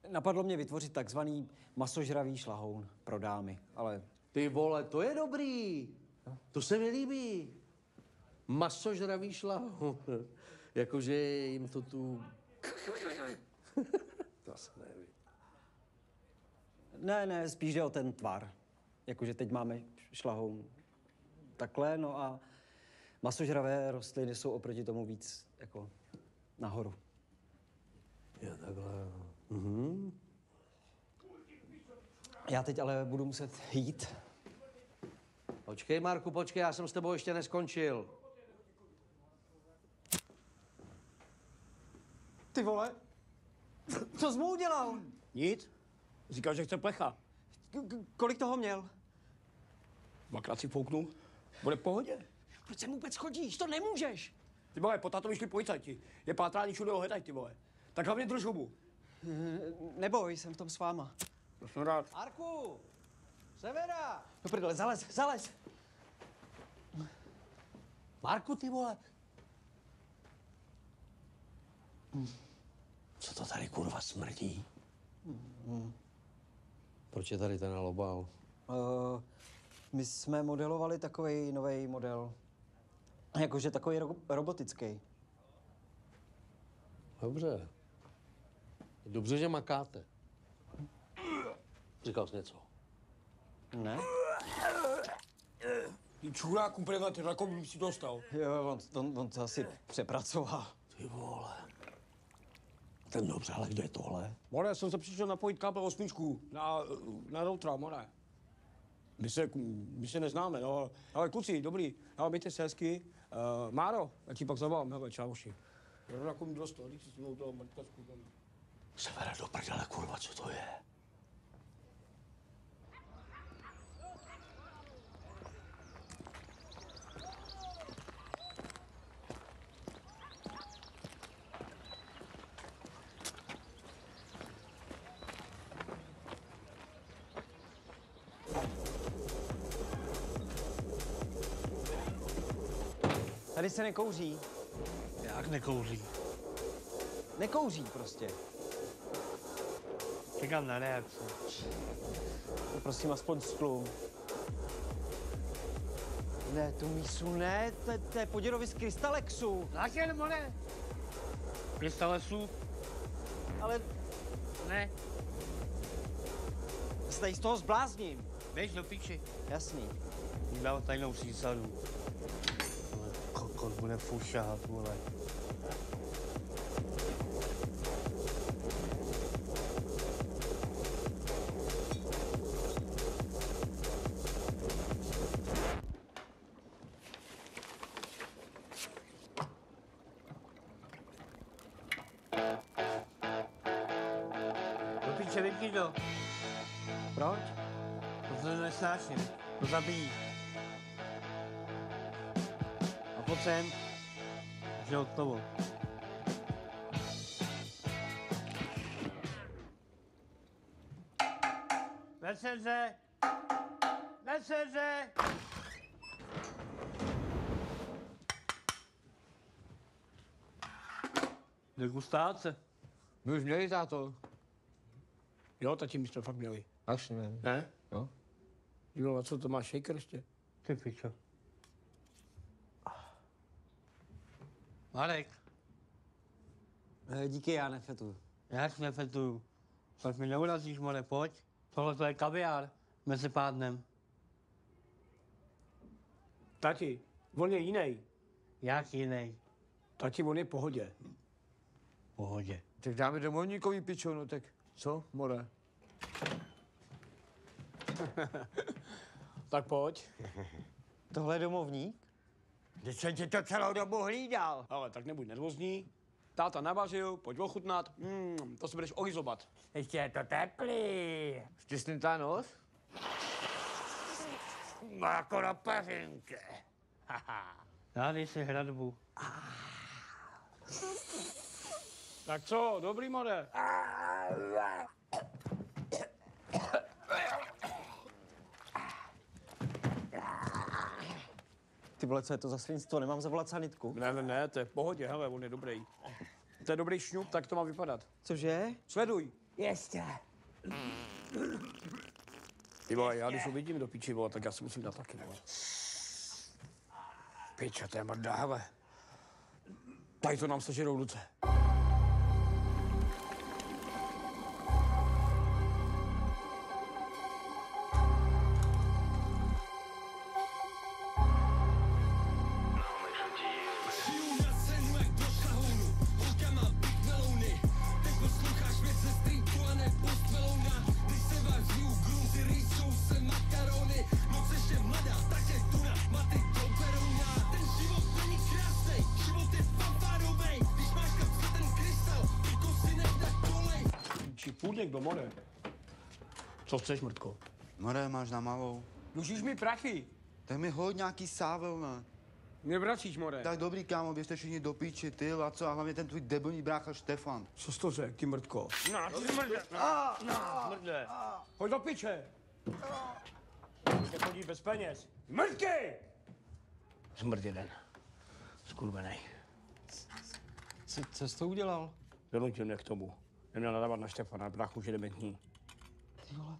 Speaker 2: Napadlo mě vytvořit takzvaný masožravý šlahoun pro dámy, ale...
Speaker 7: Ty vole, to je dobrý. To se mi líbí. Masožravý šlahoun. Jakože jim to tu... To asi neví.
Speaker 2: Ne, spíš jde o ten tvar. Jakože teď máme šlahoun takhle, no a masožravé rostliny jsou oproti tomu víc jako nahoru.
Speaker 7: Je takhle. Mhm.
Speaker 2: Já teď ale budu muset jít.
Speaker 7: Počkej, Marku, počkej, já jsem s tebou ještě neskončil.
Speaker 2: Ty vole, co jsi mu udělal?
Speaker 1: Nic. Říkal, že chce plecha.
Speaker 2: Kolik toho měl?
Speaker 1: Dvakrát si fouknu. Bude v pohodě.
Speaker 2: Proč sem vůbec chodíš? To nemůžeš.
Speaker 1: Ty vole, po tátovi šli policajti. Je pátrání, všude ho hledají, ty vole. Tak hlavně drž hubu.
Speaker 2: Neboj, jsem v tom s váma.
Speaker 1: To jsem rád.
Speaker 7: Marku! Severa!
Speaker 2: Do prdele, zalez!
Speaker 7: Marku, ty vole! Co to tady kurva smrdí? Proč je tady ten alobal?
Speaker 2: My jsme modelovali takový nový model. Jakože takový robotický.
Speaker 7: Dobře. Dobře, že makáte. Říkal jsi něco?
Speaker 2: Ne?
Speaker 1: Ty čuráku, prega, ty rakovinu si dostal.
Speaker 2: Jo, on to asi přepracoval.
Speaker 7: Ty vole. Ten dobře, ale kde je tohle?
Speaker 1: More, já jsem se přišel napojit kábel 8 na routera, more. My se neznáme, no. Ale kluci, dobrý, ale mějte se hezky. Máro, já ti pak zavolám, hele, čauši. Rakovinu dostal, když jsi s mnou toho mrtkačku tam.
Speaker 7: Severa, do prdele, kurva, co to je?
Speaker 2: Tady se nekouří.
Speaker 15: Jak nekouří?
Speaker 2: Nekouří prostě.
Speaker 15: Čekám na reakci.
Speaker 2: To prosím aspoň stlum. Ne, tu mísu ne, to je poděrovi z Krystalexu.
Speaker 15: Také nebo ne? Krystalexu?
Speaker 2: Ale
Speaker 15: ne.
Speaker 2: Se tady z toho zblázním.
Speaker 15: Běž do piči.
Speaker 2: Jasný.
Speaker 15: Dám tajnou přísadu. Ale kokot bude fušát, vole. Do piče, vypni to.
Speaker 2: Proč?
Speaker 15: To nesnáším. To zabíjí. A pojď sem. Že od toho. Večeře! Večeře! Degustace.
Speaker 5: My už měli, táto.
Speaker 1: Jo, tati, my jsme fakt měli.
Speaker 5: Až ne.
Speaker 1: Ne?
Speaker 5: Jo.
Speaker 1: Jo, a co to má shaker ještě?
Speaker 15: Ty pičo. Marek.
Speaker 2: Díky, já nefetuju.
Speaker 15: Jak nefetuju? Tak mi neurazíš, more, pojď. Tohle to je kaviár mezi pádnem.
Speaker 1: Tati, on je jiný.
Speaker 15: Jak jiný?
Speaker 1: Tati, on je v pohodě.
Speaker 15: Pohodě.
Speaker 5: Tak dáme domovníkový pičo, no tak co, more?
Speaker 1: Tak pojď.
Speaker 2: Tohle je domovník?
Speaker 5: Když jsem ti to celou dobu hlídal.
Speaker 1: Ale tak nebuď nervózní. Táta navařil, pojď ochutnat. To si budeš ohyzobat.
Speaker 5: Ještě je to teplý. Stisnutá nos?
Speaker 15: No jako na peřinky. Dávej si hradbu.
Speaker 1: Tak co, dobrý, more?
Speaker 2: Ty vole, co je to za svinstvo? Nemám zavolat sanitku?
Speaker 1: Ne, to je v pohodě, hele, on je dobrý. To je dobrý šňup, tak to má vypadat.
Speaker 2: Cože?
Speaker 1: Sleduj.
Speaker 5: Ještě.
Speaker 1: Ty vole, já když ho vidím do piči, vole, tak já si musím dát taky, vole. Piče, to je mrdá, hele. Tady to nám sežerou ruce. Půdněk do more. Co chceš, mrtko?
Speaker 17: More, máš na malou.
Speaker 1: Dlužíš mi prachy.
Speaker 17: Tak mi hoď nějaký sável, ne?
Speaker 1: Mě vracíš, more.
Speaker 17: Tak dobrý, kámo, běžte všichni do píči, ty, Laco, a hlavně ten tvůj debilní brácha Štefan.
Speaker 1: Co jsi to řekl, ty mrtko?
Speaker 15: No, ty smrdě. Smrdě.
Speaker 1: Pojď do piče. Už chodí bez peněz. Mrtky! Smrt jeden. Skurvenej.
Speaker 2: Co jsi to udělal?
Speaker 1: Vynutil mě k tomu. Neměl nadávat na Štefana, bráchu už je dementní.
Speaker 2: Ty vole.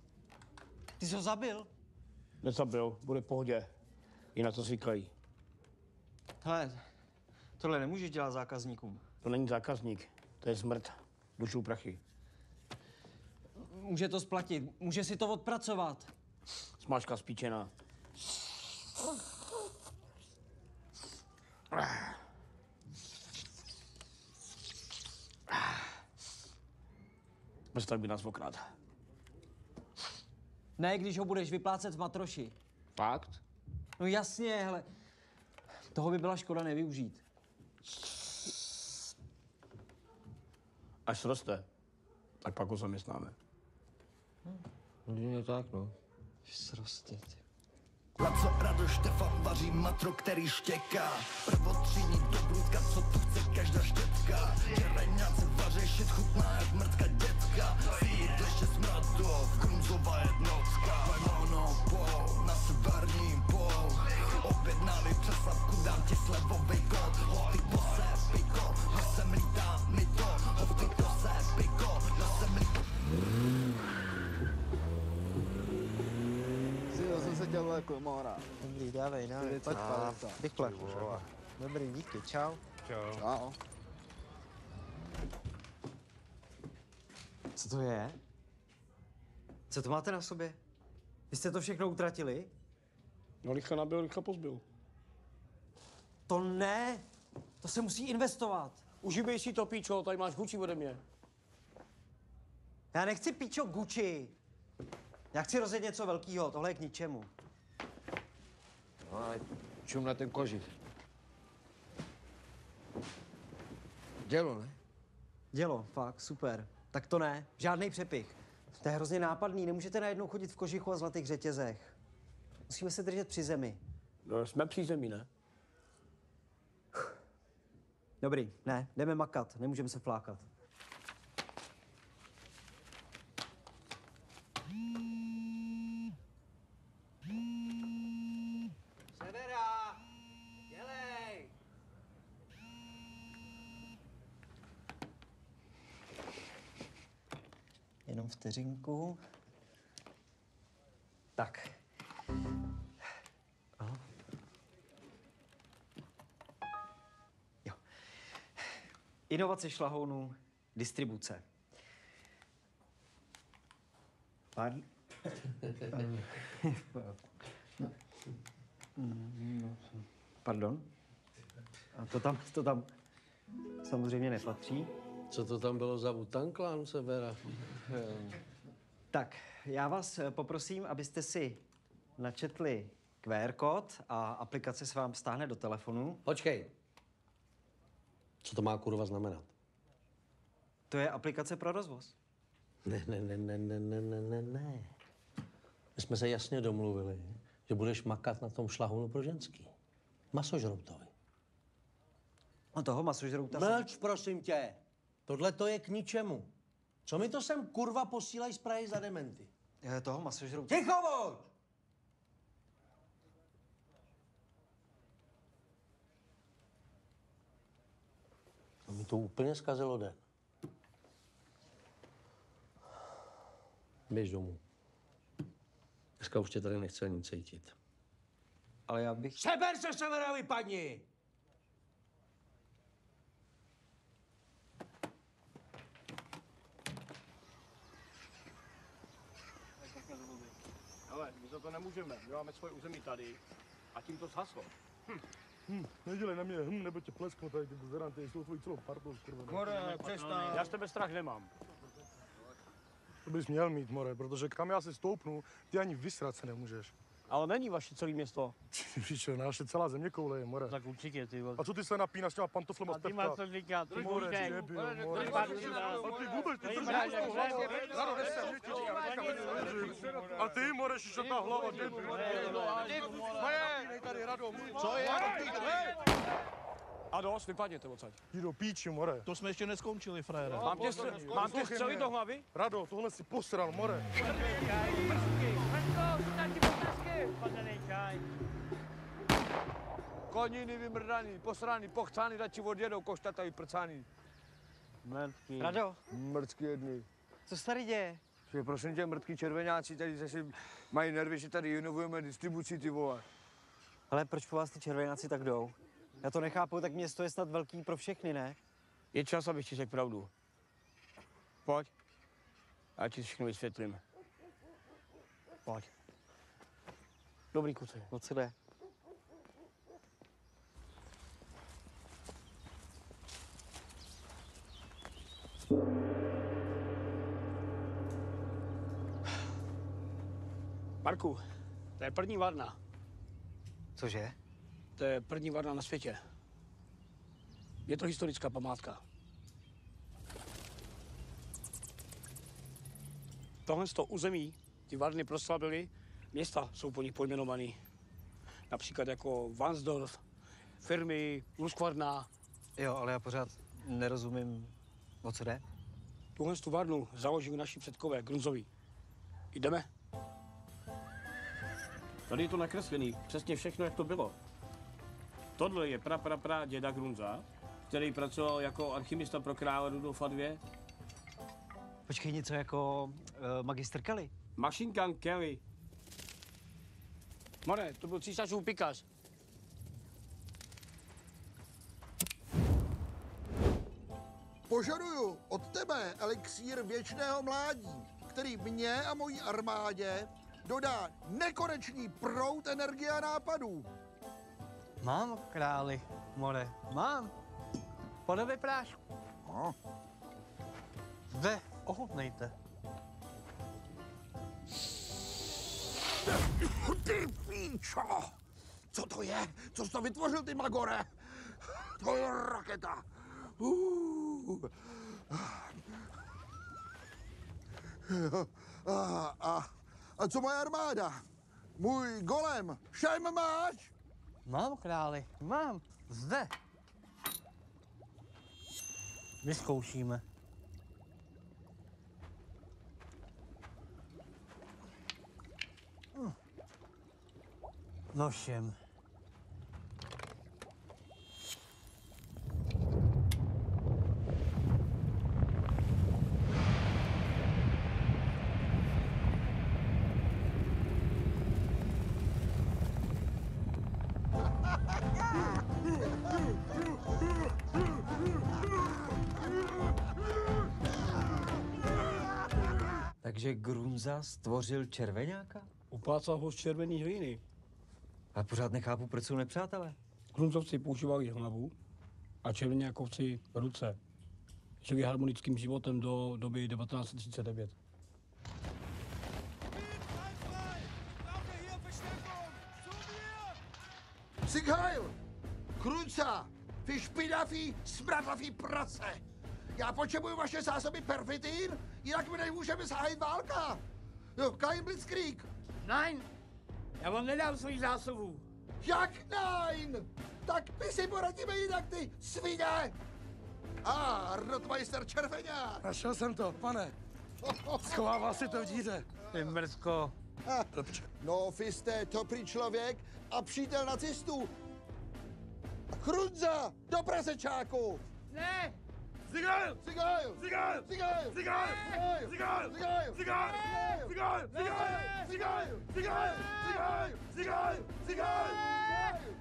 Speaker 2: Ty jsi ho zabil?
Speaker 1: Nezabil, bude v pohodě. Jinak to zvykají.
Speaker 2: Hele, tohle nemůžeš dělat zákazníkům.
Speaker 1: To není zákazník, to je smrt. Dlužou prachy.
Speaker 2: Může to splatit, může si to odpracovat.
Speaker 1: Smažka spíčená. Bez tak by nás okrát.
Speaker 2: Ne, když ho budeš vyplácet v matroši.
Speaker 1: Fakt?
Speaker 2: No jasně, hele. Toho by byla škoda nevyužít.
Speaker 1: Až sroste, tak pak ho zaměstnáme.
Speaker 5: No tak, no.
Speaker 2: Sroste, ty.
Speaker 18: Laco, Rado, Štefan vaří matro, který štěká. Prvotřídní dobrůdka, co tu chce každá štětka. Čereňáci vaří šit chutná jak mrtka dětka. Sídliště Smradov, Grunzová jednotka. Monopol na severním pol. Objednávej přeslavku, dám ti slevovej
Speaker 9: Děkuji, Mora.
Speaker 19: Dobrý, dávej. Pojď, rychle. Dobrý, díky, čau.
Speaker 11: Čau.
Speaker 2: Co to je? Co to máte na sobě? Vy jste to všechno utratili?
Speaker 1: No, rychle nabil, rychle pozbil.
Speaker 2: To ne! To se musí investovat.
Speaker 1: Užívej si to, píčo, tady máš Gucci ode mě.
Speaker 2: Já nechci píčo Gucci. Já chci rozjet něco velkého, tohle je k ničemu.
Speaker 5: No, ale čum na ten kožich. Dělo, ne?
Speaker 2: Dělo, fakt, super. Tak to ne, žádný přepich. To je hrozně nápadný, nemůžete najednou chodit v kožichu a zlatých řetězech. Musíme se držet při zemi.
Speaker 1: No, jsme při zemi, ne?
Speaker 2: Dobrý, ne, jdeme makat, nemůžeme se flákat.
Speaker 19: Severa! Dělej! Jenom vteřinku.
Speaker 2: Tak. Aha. Jo. Inovace šlahounů, distribuce. Pardon? A to tam samozřejmě nepatří.
Speaker 7: Co to tam bylo za Wu-Tang Clan, Severa?
Speaker 2: Tak, já vás poprosím, abyste si načetli QR kód a aplikace se vám stáhne do telefonu.
Speaker 7: Počkej. Co to má kurva znamenat?
Speaker 2: To je aplikace pro rozvoz.
Speaker 7: Ne. My jsme se jasně domluvili, že budeš makat na tom šlahounu pro ženský. Masožroutovi.
Speaker 2: A toho masožrouta...
Speaker 7: Mlč, prosím tě. Tohle to je k ničemu. Co mi to sem kurva posílají z Prahy za dementy?
Speaker 2: Toho masožrouta...
Speaker 7: Ticho buď! To mi to úplně zkazilo den. Běž domů. Dneska už tě tady nechce nic cítit.
Speaker 2: Ale já bych...
Speaker 7: Seber se, Severa, vypadni!
Speaker 1: Ale my za to nemůžeme, my máme svoje území tady a tím to zhaslo.
Speaker 8: Nedělej na mě, nebo tě plesknu tady, ty buzerán, ty jsou tvojí celou partou, kurva.
Speaker 1: More, přestaň. Já z tebe strach nemám.
Speaker 8: To bys měl mít, more, protože kam já se stoupnu, ty ani vysrat se nemůžeš.
Speaker 1: Ale není vaše celé město.
Speaker 8: Víš čo, naše celá země koule je, more.
Speaker 1: Tak určitě, ty vole.
Speaker 8: A co ty se napínáš s těma pantoflema z
Speaker 1: A ty máš
Speaker 8: pevka?
Speaker 1: co říkat, ty
Speaker 8: More,
Speaker 1: můžeš.
Speaker 8: debil, more.
Speaker 1: Ty
Speaker 8: Ale ty vůbec, ty držíš to hlavu. Rado, a ty, more, šišatá hlava, debil. More, tady, Rado,
Speaker 1: Co je? A dost, vypadněte odsaď.
Speaker 8: Jdi do píči, more.
Speaker 9: To jsme ještě neskončili, frajere.
Speaker 1: Mám tě střelit do hlavy?
Speaker 8: Rado, tohle si posral, more.
Speaker 5: Koniny vymrdaný, posraný, pochcány, radši odjedou, koštatají prcány.
Speaker 1: Mrtky.
Speaker 2: Rado.
Speaker 5: Mrtky jedny.
Speaker 2: Co se tady děje?
Speaker 5: Že prosím tě, mrtky červenáci tady zase mají nervy, že tady inovujeme distribuci, ty vole.
Speaker 2: Ale proč po vás ty červenáci tak jdou? Já to nechápu, tak město je snad velký pro všechny, ne?
Speaker 1: Je čas, abych ti řekl pravdu. Pojď. Já ti všechno vysvětlím. Pojď. Dobrý kuci.
Speaker 2: O co jde?
Speaker 1: Marku, to je první varna.
Speaker 2: Cože?
Speaker 1: To je první varna na světě. Je to historická památka. Tohle z toho území, ty varny proslavily, města jsou po nich pojmenovaný. Například jako Varnsdorf, firmy, Luskvarna.
Speaker 2: Jo, ale já pořád nerozumím, o co jde.
Speaker 1: Tuhle tu varnu založili naši předkové, Grunzoví. Jdeme? Tady je to nakreslený, přesně všechno, jak to bylo. Tohle je pra děda Grunza, který pracoval jako alchymista pro krále Rudolfa II.
Speaker 2: Počkej, něco jako magistr Kelly.
Speaker 1: Machine Gun Kelly. More, to byl císařův pikař.
Speaker 6: Požaduju od tebe elixír věčného mládí, který mě a mojí armádě dodá nekonečný proud energie a nápadů.
Speaker 15: Mám, králi, more, mám. Podobě prášku.
Speaker 6: No.
Speaker 15: Zde, ochutnejte.
Speaker 6: Ty píčo! Co to je? Co jsi to vytvořil, ty magore? To je raketa. A co moje armáda? Můj golem, šajm máš?
Speaker 15: Mám, králi, mám. Zde. Vyzkoušíme. Nošem.
Speaker 2: Takže Grunza stvořil červeňáka?
Speaker 1: Uplácal ho z červený hlíny.
Speaker 2: Ale pořád nechápu, proč jsou nepřátelé.
Speaker 1: Grunzovci používali hlavu a červeňákovci ruce. Žili harmonickým životem do doby 1939.
Speaker 6: Sigheil! Grunza! Vy špinavý, smradlavý prase! Já potřebuju vaše zásoby pervitin, jinak mi nemůžeme zahájit válka! Jo, Kain Blitzkrieg!
Speaker 15: Nein! Já vám nedám svých zásobů.
Speaker 6: Jak nein? Tak my si poradíme jinak, ty svině! Rotmeister Červeňák!
Speaker 8: Našel jsem to, pane. Schovával si to v díře.
Speaker 15: Ty mrzko.
Speaker 6: No, vy jste dobrý člověk a přítel nacistů. Grunza, do prasečáku!
Speaker 15: Ne!
Speaker 6: Sigheil! Sigheil! Sigheil! Sigheil! Sigheil! Sigheil! Sigheil! Sigheil! Sigheil! Sigheil! Sigheil! Sigheil! Sigheil!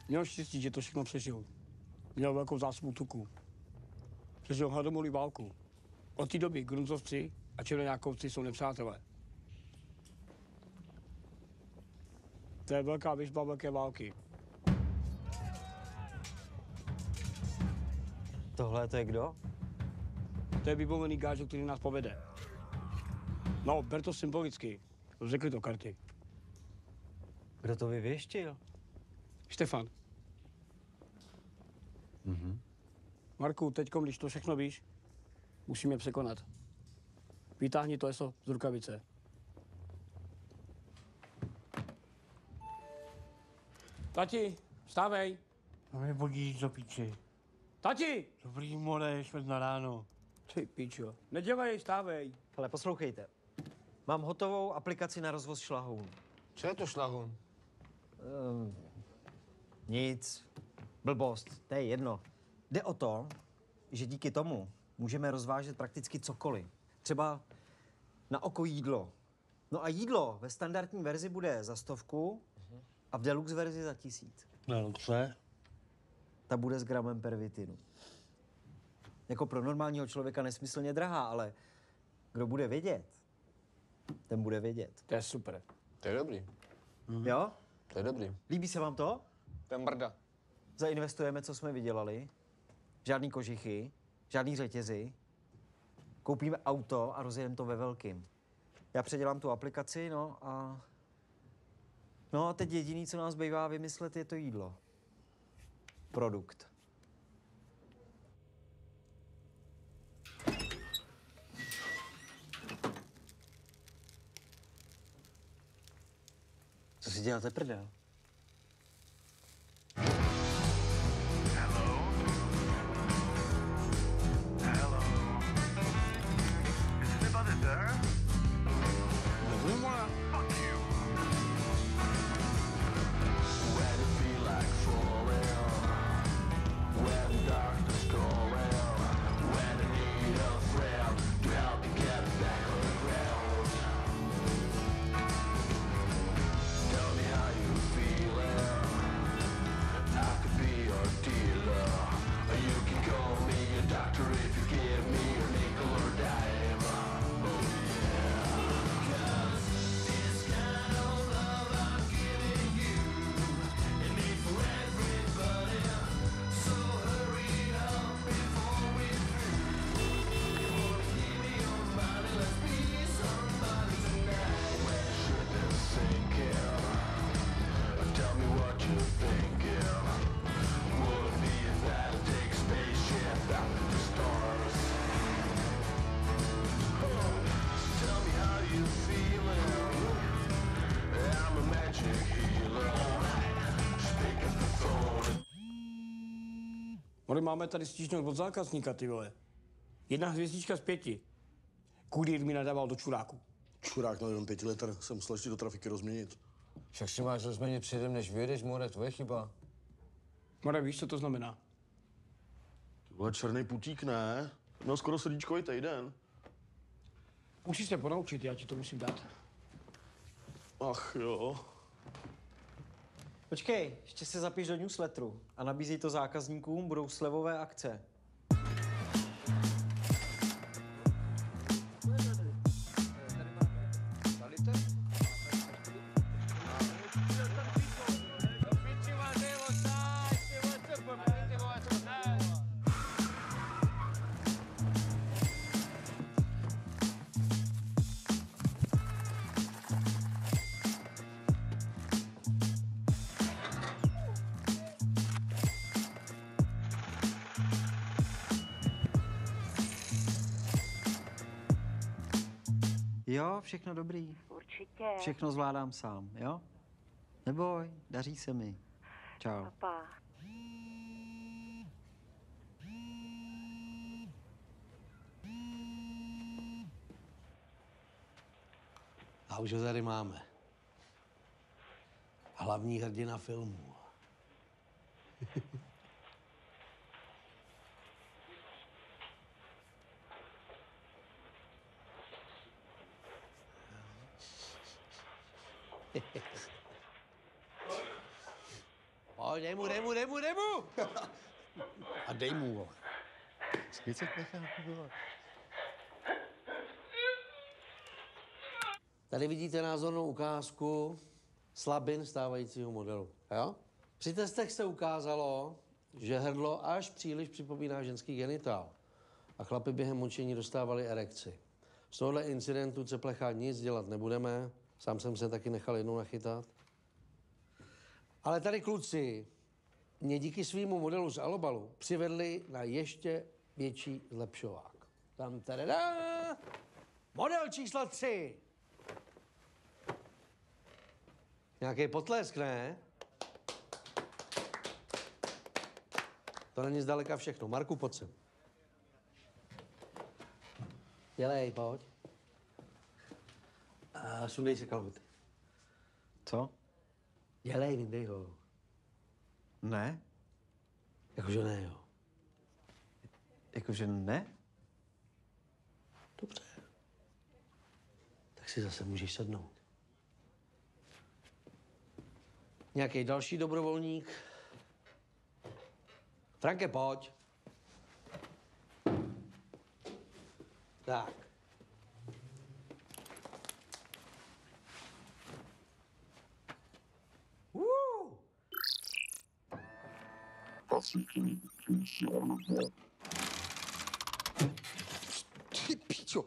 Speaker 1: Měl štěstí, že to všechno přežil. Měl velkou zásobu tuku. Přežil hladomornou válku. Od té doby Grunzovci a červeňákovci jsou nepřátelé. To je velká výzva velké války.
Speaker 2: Tohle to je kdo?
Speaker 1: To je vyvolený gážo, který nás povede. No, ber to symbolicky. Řekli to karty.
Speaker 2: Kdo to vyvěštil?
Speaker 1: Štefan. Marku, teďkom, když to všechno víš, musíme překonat. Vytáhni to eso z rukavice. Tati, vstávej.
Speaker 15: No mě budíš do píči.
Speaker 1: Tati!
Speaker 15: Dobrý, more, švrt na ráno.
Speaker 1: Ty píčo. Nedělej, vstávej.
Speaker 2: Ale poslouchejte. Mám hotovou aplikaci na rozvoz šlahoun.
Speaker 5: Co je to šlahoun?
Speaker 2: Nic. Blbost, to je jedno. Jde o to, že díky tomu můžeme rozvážet prakticky cokoliv. Třeba na oko jídlo. No a jídlo ve standardní verzi bude za 100 a v deluxe verzi za 1000.
Speaker 5: Deluxe?
Speaker 2: Ta bude s gramem pervitinu. Jako pro normálního člověka nesmyslně drahá, ale kdo bude vědět, ten bude vědět.
Speaker 1: To je super.
Speaker 5: To je dobrý.
Speaker 2: Jo?
Speaker 5: To je dobrý.
Speaker 2: Líbí se vám to?
Speaker 5: To je mrda.
Speaker 2: Zainvestujeme, co jsme vydělali. Žádný kožichy, žádný řetězy. Koupíme auto a rozjedeme to ve velkým. Já předělám tu aplikaci, no a teď jediný, co nás bývá vymyslet, je to jídlo. Produkt. Co si děláte, prdel?
Speaker 18: Tell me how you
Speaker 1: Ale máme tady stížnost od zákazníka, ty vole. 1 hvězdička z 5. Kurýr mi nadával do čuráku.
Speaker 8: Čurák na 1,5 litr jsem musel ještě do trafiky rozměnit.
Speaker 5: Však si máš rozměnit předem, než vyjedeš, more, tvoje chyba.
Speaker 1: More, víš, co to znamená?
Speaker 8: Ty vole, černý putík, ne? No skoro srdíčkový týden.
Speaker 1: Musíš se ponaučit, já ti to musím dát.
Speaker 8: Ach jo.
Speaker 2: Počkej, ještě se zapíš do newsletteru a nabízí to zákazníkům, budou slevové akce.
Speaker 19: Jo, všechno dobrý.
Speaker 4: Určitě.
Speaker 19: Všechno zvládám sám, jo? Neboj, daří se mi. Čau.
Speaker 4: Papa.
Speaker 7: A už ho tady máme. Hlavní hrdina filmu. Pojď, dej mu! A dej mu, vole.
Speaker 8: Skycet nechápu, vole.
Speaker 7: Tady vidíte názornou ukázku slabin stávajícího modelu. Jo? Při testech se ukázalo, že hrdlo až příliš připomíná ženský genitál a chlapi během močení dostávali erekci. Z tohohle incidentu Ceplecha nic dělat nebudeme, sám jsem se taky nechal jednou nachytat. Ale tady kluci mě díky svýmu modelu z alobalu přivedli na ještě větší zlepšovák. Tam tadadá! Model číslo 3. Nějaký potlesk, ne? To není zdaleka všechno. Marku, pojď sem. Dělej, pojď. A sundej si kalhoty.
Speaker 19: Co?
Speaker 7: Dělej, vyndej ho.
Speaker 19: Ne?
Speaker 7: Jakože ne, jo.
Speaker 19: Jakože ne?
Speaker 7: Dobře. Tak si zase můžeš sednout. Nějaký další dobrovolník? Franke, pojď. Tak.
Speaker 6: Ty pičo,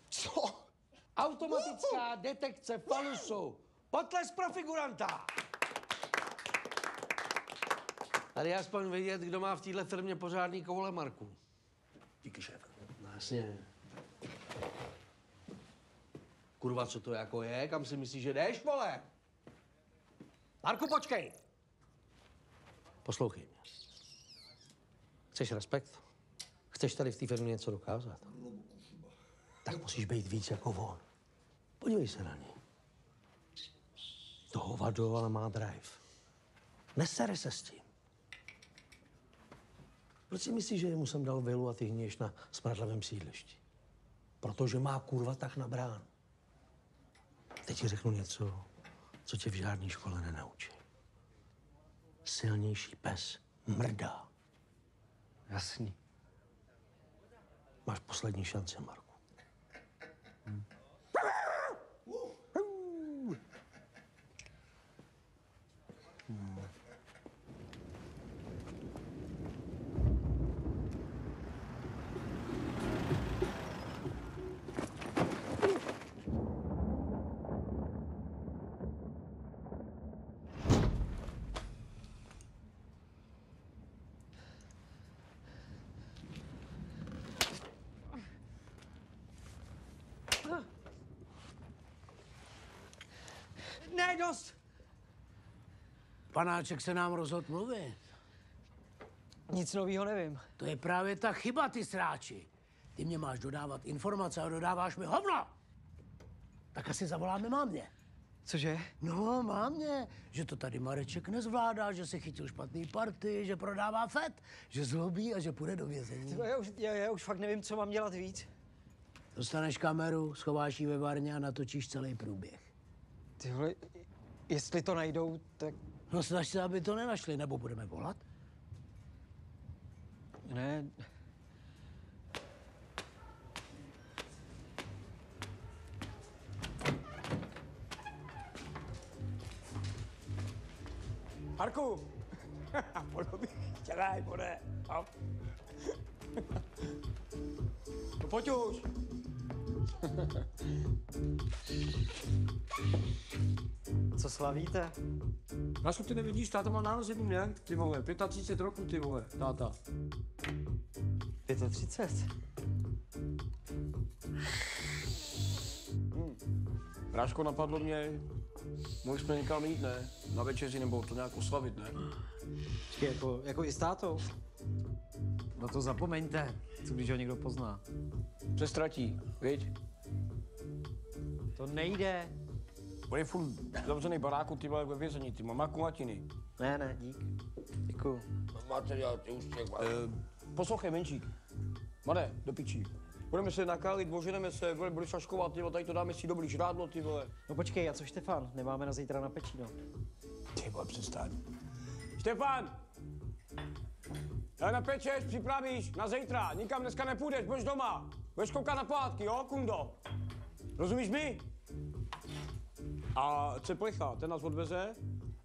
Speaker 6: co?
Speaker 7: Automatická detekce falusu. Potlesk pro figuranta. Tady je aspoň vidět, kdo má v téhle firmě pořádný koule, Marku.
Speaker 8: Díky, šéfe.
Speaker 7: No, jasně. Kurva, co to jako je? Kam si myslíš, že jdeš, vole? Marku, počkej! Poslouchej mě. Chceš respekt? Chceš tady v té firmě něco dokázat? Tak musíš být víc jako on. Podívej se na ní. To hovado, ale má drive. Nesere se s tím. Proč si myslíš, že jemu jsem dal vilu a ty hníješ na smradlavém sídlišti? Protože má kurva tak na bránu. Teď ti řeknu něco, co tě v žádné škole nenaučí. Silnější pes mrdá.
Speaker 19: Jasný.
Speaker 7: Máš poslední šanci, Marku.
Speaker 15: Ne, dost! Panáček se nám rozhodl mluvit.
Speaker 20: Nic novýho nevím.
Speaker 14: To je právě ta chyba, ty sráči. Ty mě máš dodávat informace a dodáváš mi hovno. Tak asi zavoláme mámě.
Speaker 20: Cože?
Speaker 14: No, mámě, že to tady Mareček nezvládá, že se chytil špatný party, že prodává fet, že zlobí a že půjde do vězení.
Speaker 20: Já už fakt nevím, co mám dělat víc.
Speaker 14: Dostaneš kameru, schováš ji ve varně a natočíš celý průběh.
Speaker 20: Ty vole, jestli to najdou, tak...
Speaker 14: No snaž se, aby to nenašli, nebo budeme volat?
Speaker 20: Ne.
Speaker 1: Harku! Dělej, bude. No pojď už.
Speaker 20: Co slavíte?
Speaker 1: Vašku, ty nevidíš, táta má narozeniny, ne? Ty vole, 35 roků, ty vole, táta.
Speaker 20: 35?
Speaker 1: Práško, napadlo mě, mohli jsme někam jít, ne? Na večeři nebo to nějak oslavit, ne?
Speaker 20: Počkej, jako i s tátou? No to zapomeňte, co když ho někdo pozná.
Speaker 1: Přestratí, viď?
Speaker 20: To nejde.
Speaker 1: On je furt zavřený baráku, ty vole, ve vězení, ty má kulatiny.
Speaker 20: Ne, dík. Děkuju.
Speaker 1: Materiál, ty už těch poslouchej, Menčík. Mane, do pičí. Budeme se nakálit, oženeme se, budeš šaškovat, ty vole, tady to dáme si dobrý žrádlo, ty vole.
Speaker 20: No počkej, a co Štefan? Nemáme na zítra na pečíno.
Speaker 1: Ty vole, přestaň. Štefan! Já na pečeš, připravíš na zítra, nikam dneska nepůjdeš, budeš doma. Budeš koukat na pohádky, jo, kundo? Rozumíš mi? A Ceplecha, ten nás odveze,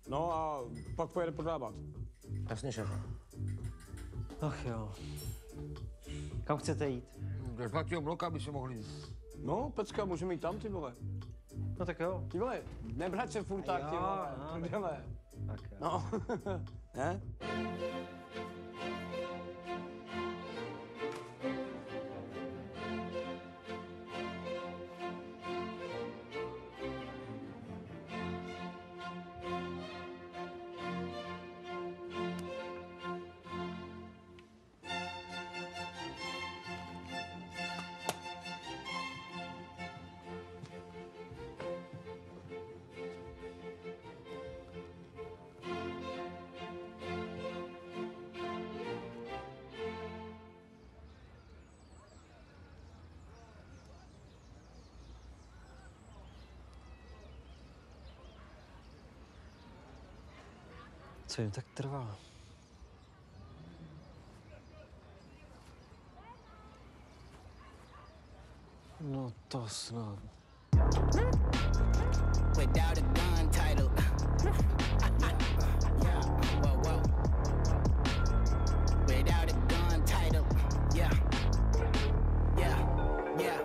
Speaker 1: no a pak pojede prodávat.
Speaker 13: Jasně, šéf.
Speaker 20: Ach jo. Kam chcete jít?
Speaker 5: Do Zlatého bloka by se mohli jít.
Speaker 1: No, Pecka, můžeme jít tam, ty vole.
Speaker 20: No tak jo.
Speaker 1: Ty vole, nebrať se furt tak, ty vole, prdele.
Speaker 20: Tak jo.
Speaker 1: No, ne?
Speaker 20: Co jim tak trvá? No to snad.
Speaker 10: Without a gun title. Yeah, whoa, whoa. Without a gun title. Yeah, yeah, yeah.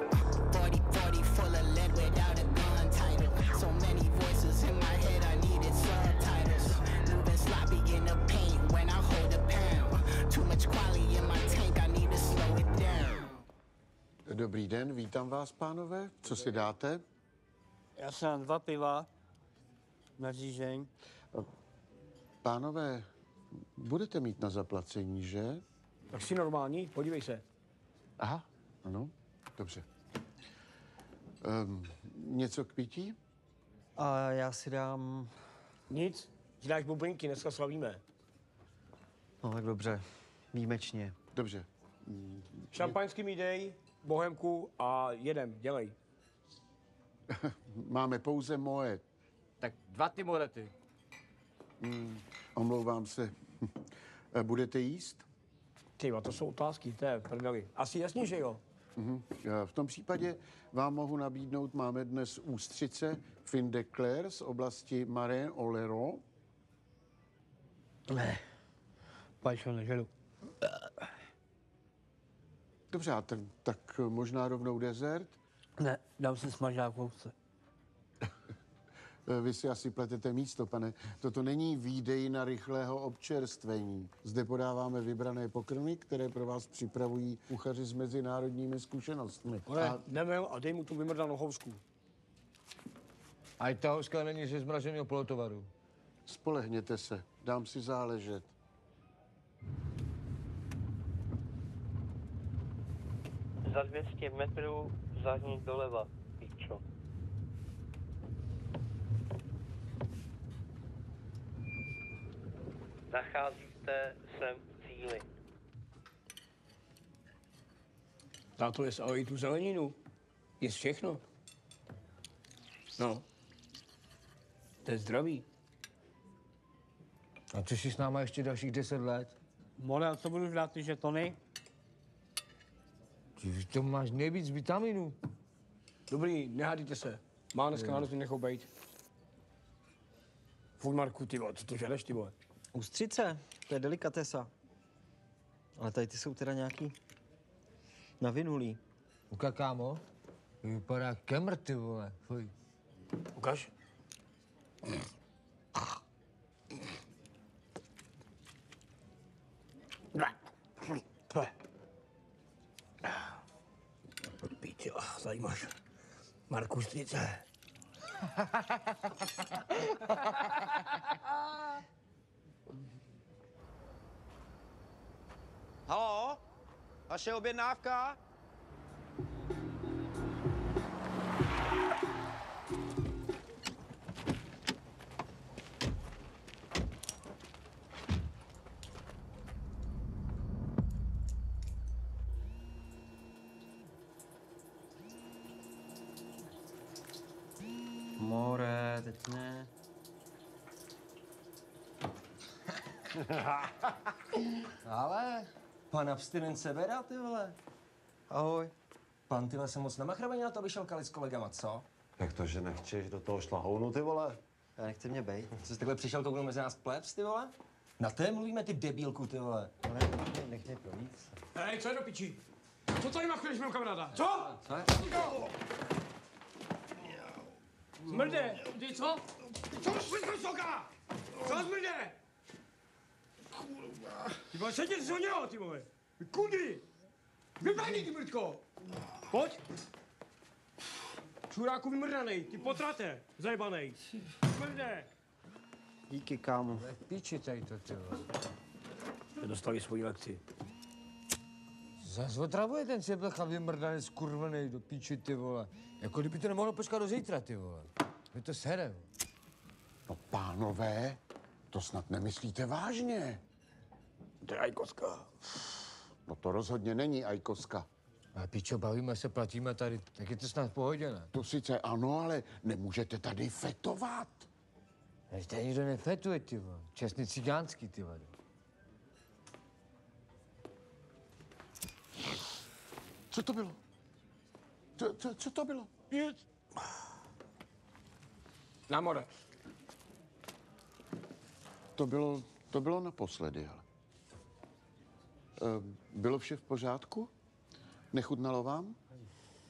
Speaker 10: 40 full of lead without a gun title. So many voices in my head, I needed subtitles. Moving sloppy in the paint when I hold a pound. Too much quality in my tank, I need to slow it down.
Speaker 6: Dobrý den, vítám vás, pánové. Co si dáte?
Speaker 15: Já jsem 2 piva na řízeň.
Speaker 6: Pánové, budete mít na zaplacení, že?
Speaker 1: Tak jsi normální, podívej se.
Speaker 6: Aha, ano, dobře. Něco k pití?
Speaker 20: A já si dám...
Speaker 1: Nic, ti dáš bublinky, dneska slavíme.
Speaker 20: No tak dobře, výjimečně.
Speaker 6: Dobře.
Speaker 1: Šampaňský mi dej, bohemku a jedem, dělej.
Speaker 6: Máme pouze moje.
Speaker 5: Tak 2 ty morety.
Speaker 6: Omlouvám se. Budete jíst?
Speaker 1: Tyva, to jsou otázky, to je prdeli. Asi jasně, že jo?
Speaker 6: V tom případě vám mohu nabídnout, máme dnes ústřice Findecler z oblasti Marais Olero.
Speaker 15: Ne, pač ho nežeru.
Speaker 6: Dobře, tak možná rovnou dezert?
Speaker 15: Ne, dám si smažák v housce.
Speaker 6: Vy si asi pletete místo, pane. Toto není výdej rychlého občerstvení. Zde podáváme vybrané pokrmy, které pro vás připravují kuchaři s mezinárodními zkušenostmi.
Speaker 1: Nemil a dej mu tu vymrdanou housku.
Speaker 5: A i ta houska není ze zmraženého polotovaru.
Speaker 6: Spolehněte se, dám si záležet.
Speaker 21: Za 200 metrů zahni doleva, pičo. Nacházíte se v cíli.
Speaker 1: Táto, jest ale i tu zeleninu. Jest všechno. No. To je zdravý.
Speaker 5: A co si s náma ještě dalších 10 let?
Speaker 15: More, a co budu dát ty žetony?
Speaker 5: Ty to máš nejvíc vitaminů.
Speaker 1: Dobrý, nehádejte se. Má dneska na noc nechou bejt. Furt, Marku, ty vole, co to žereš, ty vole?
Speaker 2: Ústřice, to je delikatesa. Ale tady ty jsou teda nějaký navinulý.
Speaker 5: Uka, kámo, to vypadá jak kemr, ty vole. Fuj.
Speaker 1: Ukaž. Píči, zajímáš. Marku, ústřice.
Speaker 19: Haló? Vaše objednávka?
Speaker 2: More, teď ne.
Speaker 13: Ale pan abstinent se beda, ty vole.
Speaker 2: Ahoj.
Speaker 13: Pan tyhle se moc namachravený na to, aby šel kalit s kolegama, co?
Speaker 22: Jak to, že nechceš do toho šlahounu, ty vole?
Speaker 2: Já nechci mě bejt.
Speaker 13: Co jsi takhle přišel kouknout mezi nás plebs, ty vole? Na té mluvíme, ty debílku, ty vole.
Speaker 2: Ale nech mě projít.
Speaker 1: Hej, co je do piči? Co tady machruješ, mého kamaráda? Co?
Speaker 13: Co je?
Speaker 1: Zmrde, ty co? Co smrde, soka? Co zmrde? Ty vole, sedět z něho, ty vole. Kudy? Vypadni, ty mrdko. Pojď. Čuráku vymrdanej, ty potrate, zajebanej. Smrde.
Speaker 2: Díky, kámo.
Speaker 5: Píči tady to, ty vole.
Speaker 1: Dostali svoji lekci.
Speaker 5: Zas otravuje ten seblecha vymrdanec skurvenej do píči, ty vole. Jako kdyby to nemohlo počkat do zítra, ty vole. Vy to sere, vole.
Speaker 6: No, pánové, to snad nemyslíte vážně.
Speaker 1: To je ajkoska.
Speaker 6: No to rozhodně není ajkoska.
Speaker 5: A pičo, bavíme se, platíme tady, tak je to snad v pohodě, ne?
Speaker 6: To sice ano, ale nemůžete tady fetovat.
Speaker 5: Tady nikdo nefetuje, ty vole. Čestný cigánský, ty vole.
Speaker 6: Co to bylo? Co to bylo?
Speaker 1: Nic. Na more.
Speaker 6: To bylo naposledy, ale. Bylo vše v pořádku? Nechutnalo vám?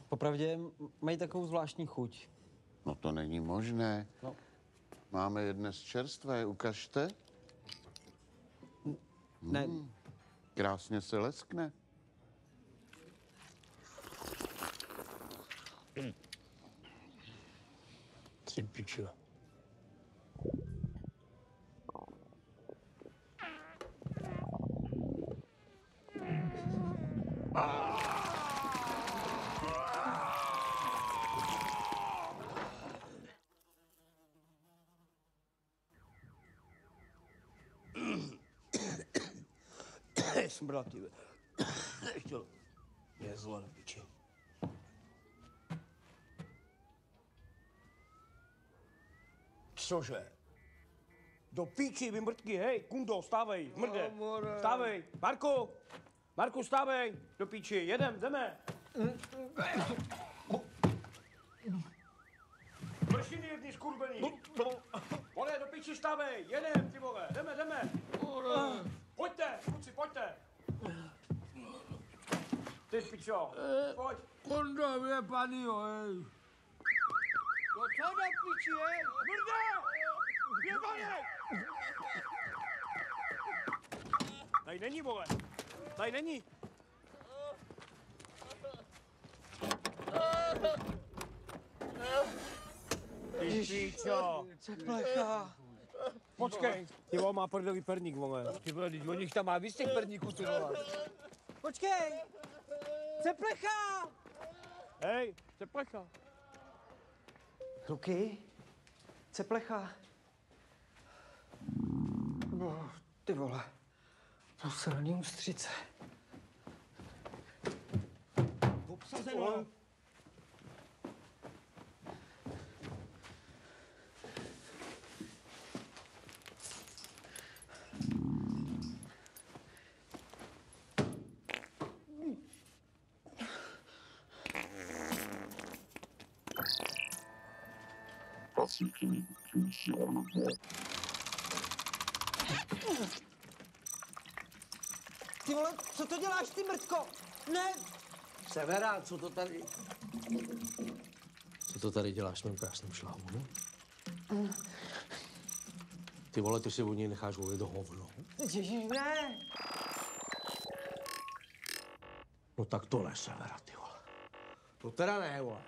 Speaker 2: Popravdě mají takovou zvláštní chuť.
Speaker 6: No to není možné.
Speaker 2: No.
Speaker 6: Máme je dnes čerstvé, ukažte.
Speaker 2: Ne.
Speaker 6: Krásně se leskne.
Speaker 1: Ty pičo. Smrda, ty. Ještě je zlo na piči. Cože? Do píči, vy mrtky, hej, kundo, stávej, mrde, stávej, Marku, stávej, do píči, jdeme. Pršiny jedný skurbený. Vole, do píči, stávej, jedem, ty vole, jdeme. Pojďte, kluci, pojďte. Ty pičo, pojď.
Speaker 5: Kondo, je panýho, hej.
Speaker 15: No co do piči, hej?
Speaker 1: Mrde! Jebanej! Tady není, vole. Tady není. Ty pičo.
Speaker 2: Ceplecha.
Speaker 1: Počkej. Ty vole, má prdový perník, vole.
Speaker 5: Ty vole, o nich tam má víc těch perníků, ty vole.
Speaker 2: Počkej.
Speaker 20: Ceplecha!
Speaker 1: Hej, Ceplecha.
Speaker 2: Kluky? Ceplecha? No, ty vole. Posraný ústřice.
Speaker 20: Obsazeno.
Speaker 2: Ty vole, co to děláš, ty mrtko? Ne!
Speaker 7: Severa, co to tady... Co to tady děláš s mým krásným šlámem? Ty vole, ty si od něj necháš volit do hovno.
Speaker 2: Ježiš, ne!
Speaker 7: No tak to ne, Severa, ty vole. To teda ne, vole.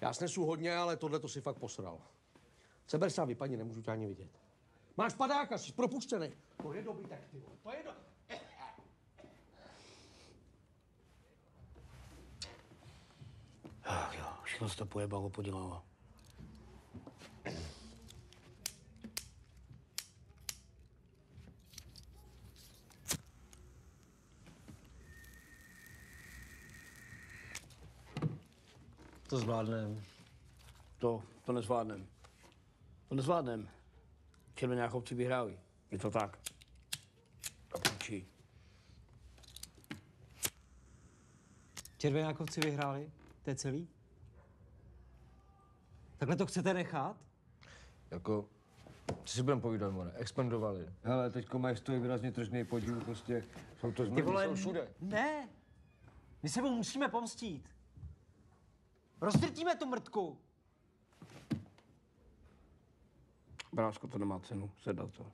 Speaker 7: Já snesu hodně, ale tohle to si fakt posral. Seber se a vypadni, nemůžu tě ani vidět. Máš padáka, jsi propuštěný. To je dobytek, ty vole, to je do...
Speaker 14: Ach jo, všechno se to pojebalo, podělalo.
Speaker 20: To zvládnem.
Speaker 1: To nezvládnem. To nezvládnem. Červenákovci vyhráli. Je to tak. A píči.
Speaker 20: Červenákovci vyhráli? To je celý? Takhle to chcete nechat?
Speaker 5: Jako, co si budeme povídat, more, expandovali. Hele, teďko mají z toho výrazně tržný podíl, prostě jsou to
Speaker 20: Ty vole,
Speaker 5: jsou všude.
Speaker 20: ne! My se mu musíme pomstít. Rozdrtíme tu mrtku.
Speaker 1: Bráško, to nemá cenu, sedal to.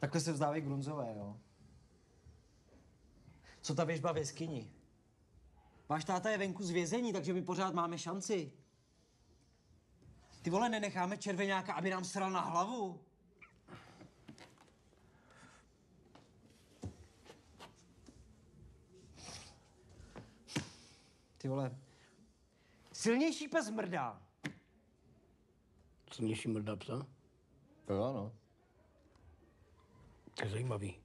Speaker 20: Takhle se vzdávají grunzové, jo? Co ta věžba v jeskyni? Váš táta je venku z vězení, takže my pořád máme šanci. Ty vole, nenecháme červeňáka, aby nám sral na hlavu. Ty vole, silnější pes mrdá.
Speaker 1: Silnější mrdá psa?
Speaker 5: Jo, no.
Speaker 1: To je zajímavý.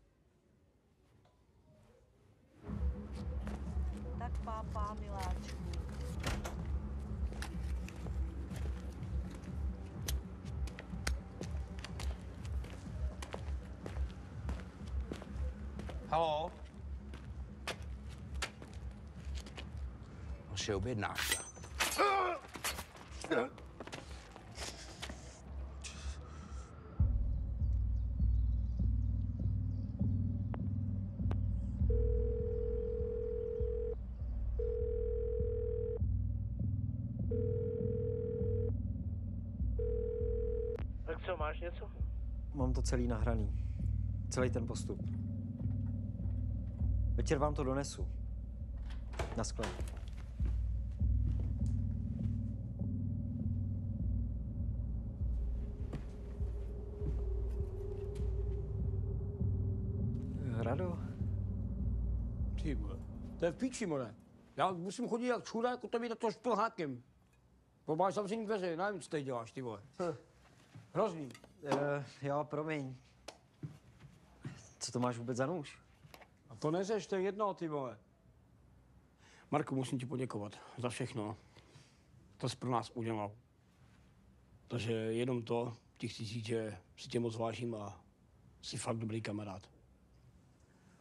Speaker 4: Tak pápá, miláčku.
Speaker 1: Haló?
Speaker 3: Naše objednávka.
Speaker 21: Tak co, máš něco?
Speaker 20: Mám to celý nahraný. Celý ten postup. Večer vám to donesu. Na sklad. Rado?
Speaker 1: Ty vole, to je v píči, more. Já musím chodit jak čurák, jako to být to s plhátkem. Máš zavřený dveře, nevím, co tady děláš, ty vole. Hrozný.
Speaker 20: Jo, promiň. Co to máš vůbec za nůž?
Speaker 1: A to neřeš, to je jedno, ty vole. Marku, musím ti poděkovat za všechno. To jsi pro nás udělal. Takže jenom to ti chci říct, že si tě moc vážím a jsi fakt dobrý kamarád.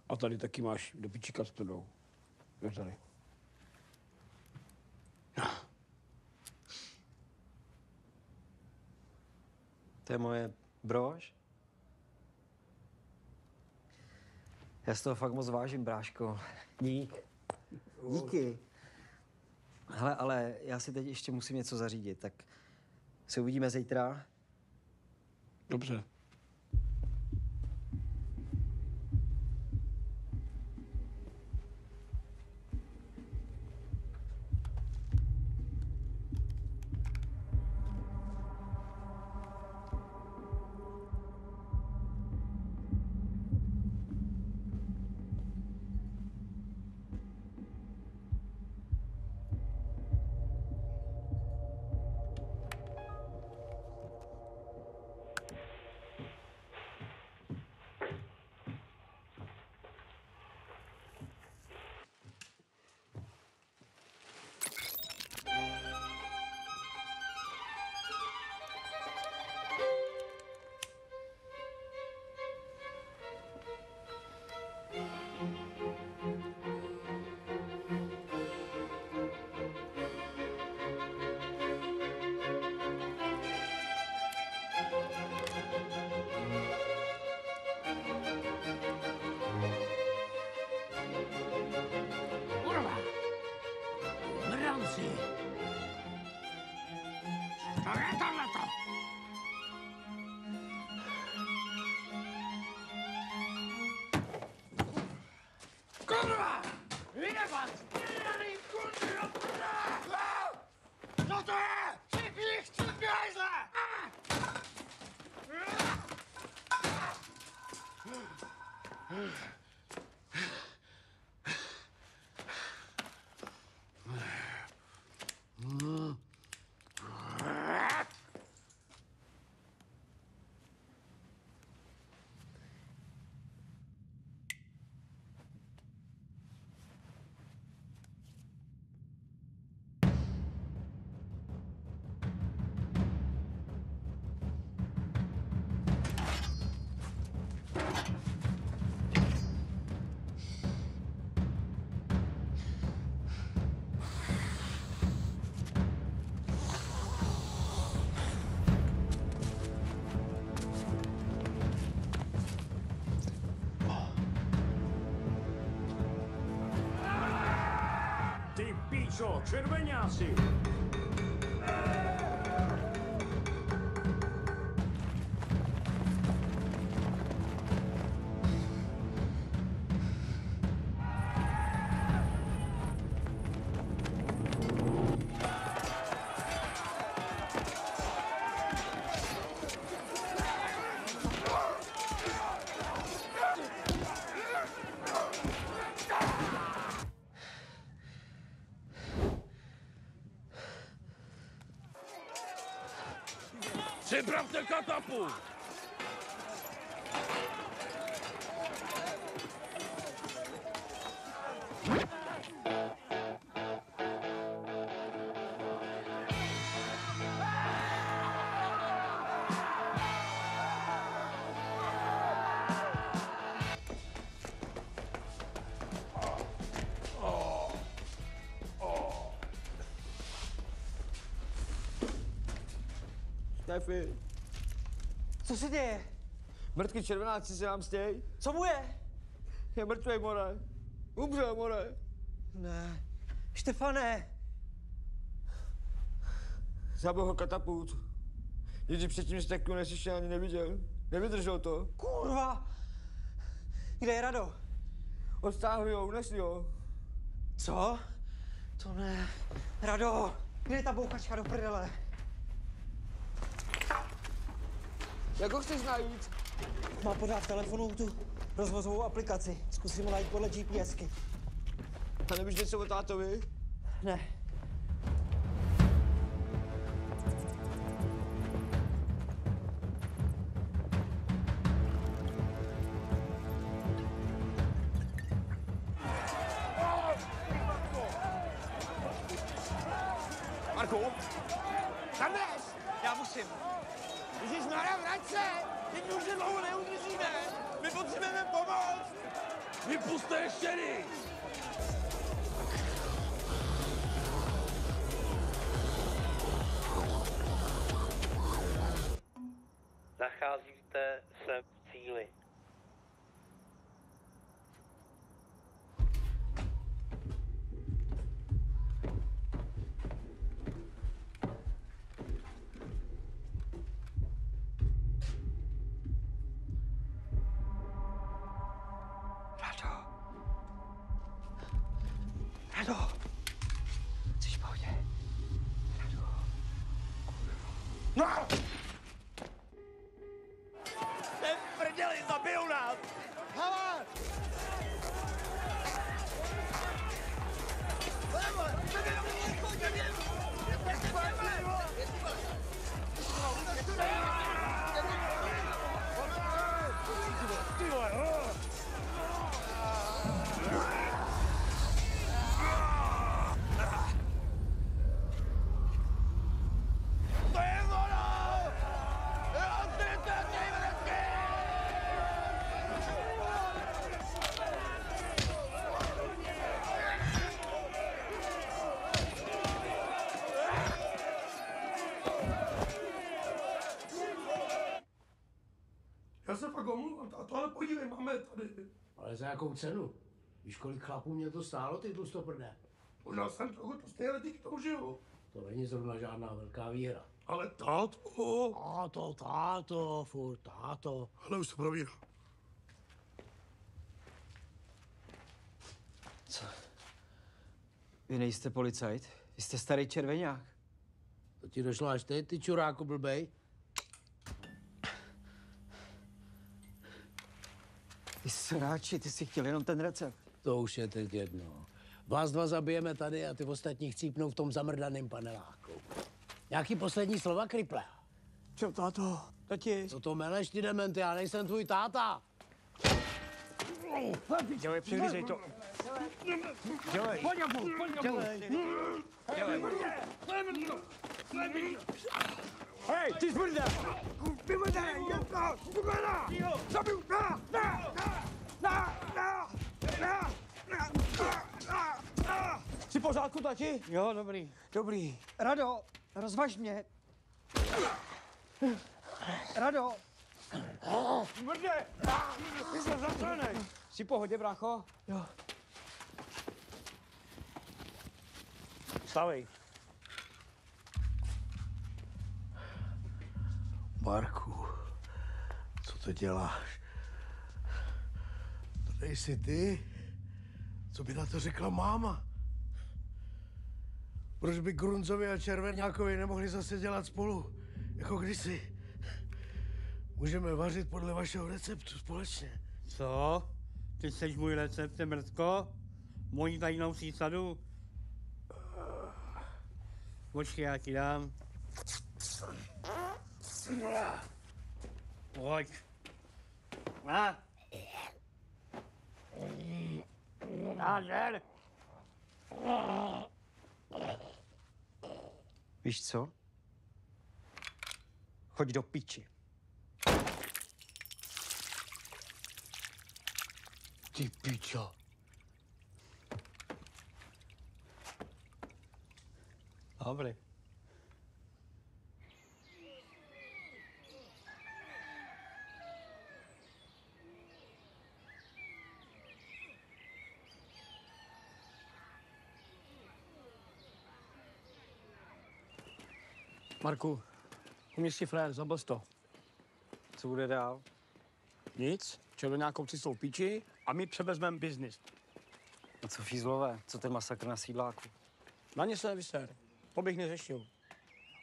Speaker 1: A tady taky máš do piči kartodou. Jo, tady.
Speaker 20: To je moje brož. Já z toho fakt moc vážím, bráško. Dík. Díky. Hele, ale já si teď ještě musím něco zařídit, tak se uvidíme zítra.
Speaker 1: Dobře.
Speaker 15: To je tohleto! Kurva! Vyjebat! Vyjebaný kurva! Co to je? Všichni chcípí hajzle!
Speaker 1: Ty píčo, červeňáci!
Speaker 7: Připravte katapult!
Speaker 5: Šéfi.
Speaker 20: Co se děje?
Speaker 5: Mrtky červenáci se nám stějí.
Speaker 20: Co mu je?
Speaker 5: Je mrtvej, more. Umřel, more.
Speaker 20: Ne. Štefane!
Speaker 5: Zabil ho katapult. Nikdy předtím jsi takovou neslyšel ani neviděl. Nevydržel to.
Speaker 20: Kurva! Kde je Rado?
Speaker 5: Odtáhli ho, unesli ho.
Speaker 20: Co? To ne. Rado! Kde je ta bouchačka do prdele?
Speaker 5: Jak ho chceš najít?
Speaker 20: Má pořád v telefonu tu rozvozovou aplikaci. Zkusím ho najít podle GPSky.
Speaker 5: A nevíš něco o tátovi?
Speaker 20: Ne.
Speaker 5: Marku?
Speaker 15: Kam jdeš?
Speaker 5: Já musím.
Speaker 15: Ježišmarja, vrať se! Teď už se dlouho neudržíme! My potřebujeme pomoc!
Speaker 7: Vypuste ještěry!
Speaker 21: Nacházíte se v cíli.
Speaker 20: Rado! Jsi v pohodě? Rado?
Speaker 15: No! Ten prdeli, zabijou nás! Hele! Ty vole, to je ono! Odběrte ty vratky!
Speaker 8: Já se fakt omluvám, táto, ale podívej, máme tady.
Speaker 15: Ale za jakou cenu? Víš, kolik chlapů mě to stálo, ty tlustoprdé?
Speaker 8: Možná jsem trochu to stejně, ty k tomu žiju.
Speaker 15: To není zrovna žádná velká výhra.
Speaker 8: Ale táto?
Speaker 15: Táto, furt táto.
Speaker 8: Ale už to probírá.
Speaker 20: Co? Vy nejste policajt? Vy jste starý červeňák.
Speaker 15: To ti došlo až teď, ty čuráku blbej?
Speaker 20: Ty sráči, ty jsi chtěl jenom ten recept.
Speaker 15: To už je teď jedno. Vás dva zabijeme tady a ty ostatní chcípnou v tom zamrdaném paneláku. Nějaký poslední slova, Kriple?
Speaker 1: Co, táto? Tati?
Speaker 15: Co to meleš, ty dement, já nejsem tvůj táta.
Speaker 1: Dělej, přihlížej to. Dělej. Dělej. Hej, ty smrde! Zabiju! Jsi v pořádku, tati?
Speaker 15: Jo, dobrý.
Speaker 1: Dobrý.
Speaker 20: Rado, rozvaž mě. Rado.
Speaker 1: Smrde! Ty jsi zasranej. Jsi v pohodě, brácho?
Speaker 20: Jo.
Speaker 1: Stavej.
Speaker 5: Marku, co to děláš? To nejsi ty? Co by na to řekla máma? Proč by Grunzovi a Červeňákovi nemohli zase dělat spolu, jako kdysi? Můžeme vařit podle vašeho receptu společně.
Speaker 15: Co? Ty seš můj recept, mrtko? Moji tajnou přísadu? Počkej, já ti dám. Pojď. Nádher.
Speaker 20: Víš co? Choď do piči.
Speaker 15: Ty pičo. Dobrý.
Speaker 1: Marku, umístí frér, zablz to.
Speaker 20: Co bude dál?
Speaker 1: Nic, Červeňákovci jsou v píči a my převezmeme biznis.
Speaker 20: A co fízlové? Co ten masakr na sídláku?
Speaker 1: Na ně se nevyser, to bych neřešil.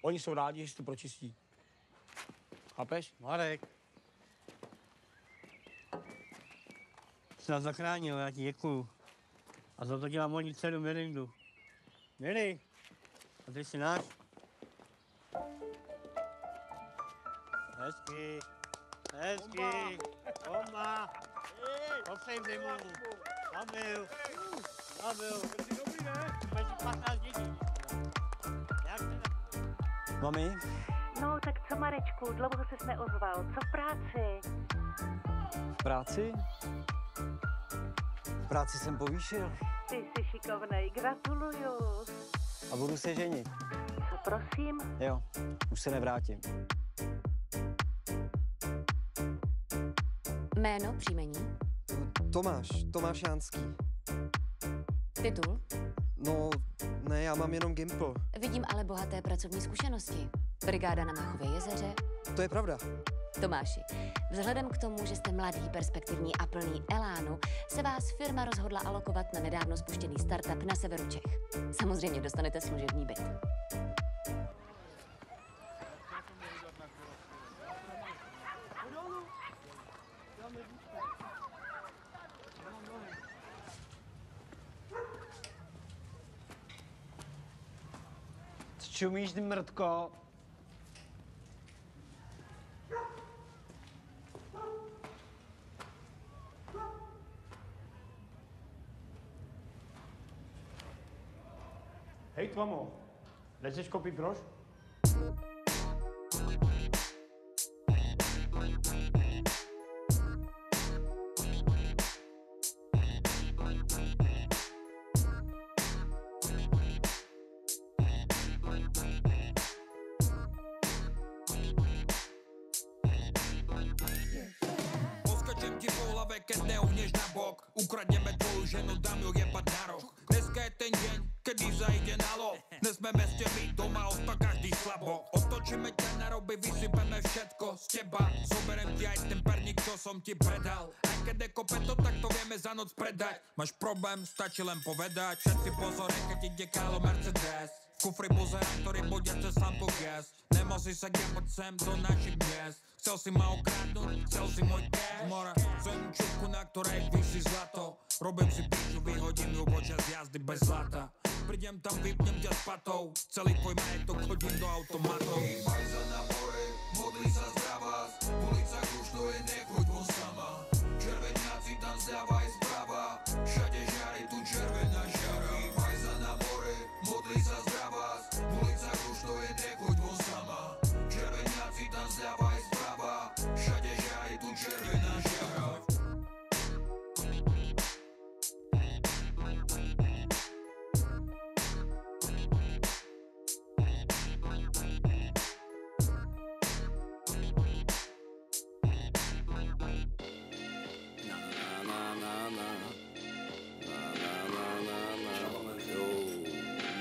Speaker 1: Oni jsou rádi, že si to pročistí. Chápeš?
Speaker 15: Marek. Jsi nás zachránil, já ti děkuju. A za to dělám moji dceru Mirindu. Miri, a ty jsi náš? Hezky. Hezky. Oma. Posej zimu. Nabil. Nabil. Dobrý, ne? Mezi 15 dětí. Jak se
Speaker 20: Mami?
Speaker 4: No, tak co, Marečku, dlouho ses neozval. Co v práci?
Speaker 20: V práci? V práci jsem povýšil.
Speaker 4: Ty jsi šikovnej, gratuluju.
Speaker 20: A budu se ženit.
Speaker 4: Co, prosím?
Speaker 20: Jo, už se nevrátím.
Speaker 3: Jméno, příjmení?
Speaker 16: Tomáš Jánský.
Speaker 3: Titul?
Speaker 16: No, ne, já mám jenom Gimpl.
Speaker 3: Vidím ale bohaté pracovní zkušenosti. Brigáda na Máchově jezeře.
Speaker 16: To je pravda.
Speaker 3: Tomáši, vzhledem k tomu, že jste mladý, perspektivní a plný elánu, se vás firma rozhodla alokovat na nedávno spuštěný startup na severu Čech. Samozřejmě dostanete služební byt.
Speaker 20: Co čumíš, ty mrtko?
Speaker 1: Hej, tvamo, lezeš koupit brož?
Speaker 23: Poskačem ti po hlave, keď neuhneš na bok. Ukradneme tvoju ženu, dám ju jebať na roh. Dneska je ten deň, kedy zajde na lov. Dnes sme meste my doma, odpa každý slabo. bok. Otočíme ťa na roby, vysypeme všetko z teba. Zoberem ti aj ten perník, čo som ti predal. Aj keď je kopeto, tak to vieme za noc predať. Máš problém, stačí len povedať. Všetci pozor, keď ide kálo Mercedes. V kufri buzerám, ktorý bude cez lampu gas. Nemusí sa gambať sem do našich miest. Chcel si ma okradnúť, chcel si môj cash. More, zem čupku, na ktorej visí zlato. Robím si piču, vyhodím ju počas jazdy bez zlata. Prídem tam, vypnem ťa s patou. Celý tvoj majetok hodím do automatov. Maj za náboje, modli sa zdravá. V ulicách už to je, nechoď von sama. Červeňáci tam zľava aj zprava. Všade žiari, tu červená žiara. Maj za náboje, modli sa zdravá. V ulicách už to je, nechoď von sama. Červeňáci tam zľava aj zprava. Všade žiari, tu červená žiara.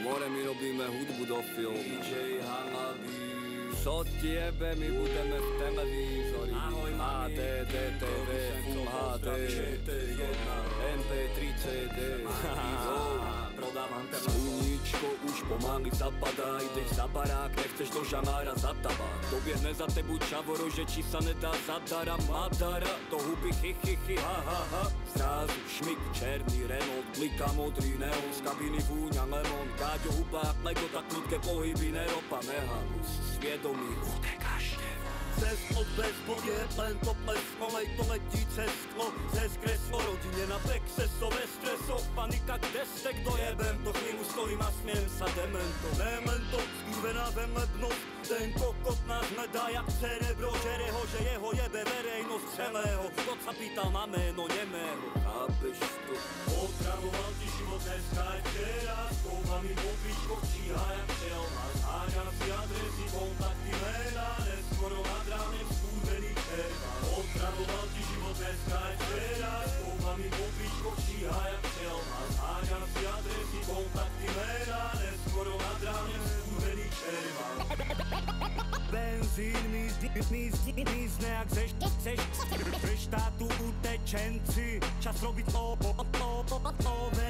Speaker 11: More, my robíme hudbu do filmu. DJ Hanabi. Co ti jebe, my budeme v televízori. HDTV, Full HD, MP3 CD. Prodávam sluníčko už pomaly zapadá. Ideš za barák, nechceš do žanára za tabák. Dobiehne za tebu čavoro, že či sa nedá zadara Madara, do huby chy, ha, ha, ha. Zrazu šmik, černý Renault, blika modrý neon, z kabiny vúňa lemon. Káďo hubák, lego tak ľudské pohyby neropa, nehalus, sviedomí, utekáš cez odbez bude len toples, olej to letí cez sklo, cez kreslo, rodine na pexesové streso, panika kde kto jebem, to chvíľu stojím a smiem sa demento, memento, skurvená venlebnosť, ten kokot nás nedá jak cerebro, žere ho, že jeho jebe verejnosť celého, kto sa pýtal na meno nemého, chápeš to? Otravoval ti život dneska aj včera, s koubami po pičkoch číha jak včelma, zháňam si adresy, kontakty, mená, neskoro nad ránem skúdený červa. Otravoval ti život dneska aj včera, s koubami po pičkoch číha jak včelma, zháňam si adresy, kontakty, mená, neskoro nad ránem skúdený červa. Benzín mízne jak ze štátu utečenci, čas robiť nové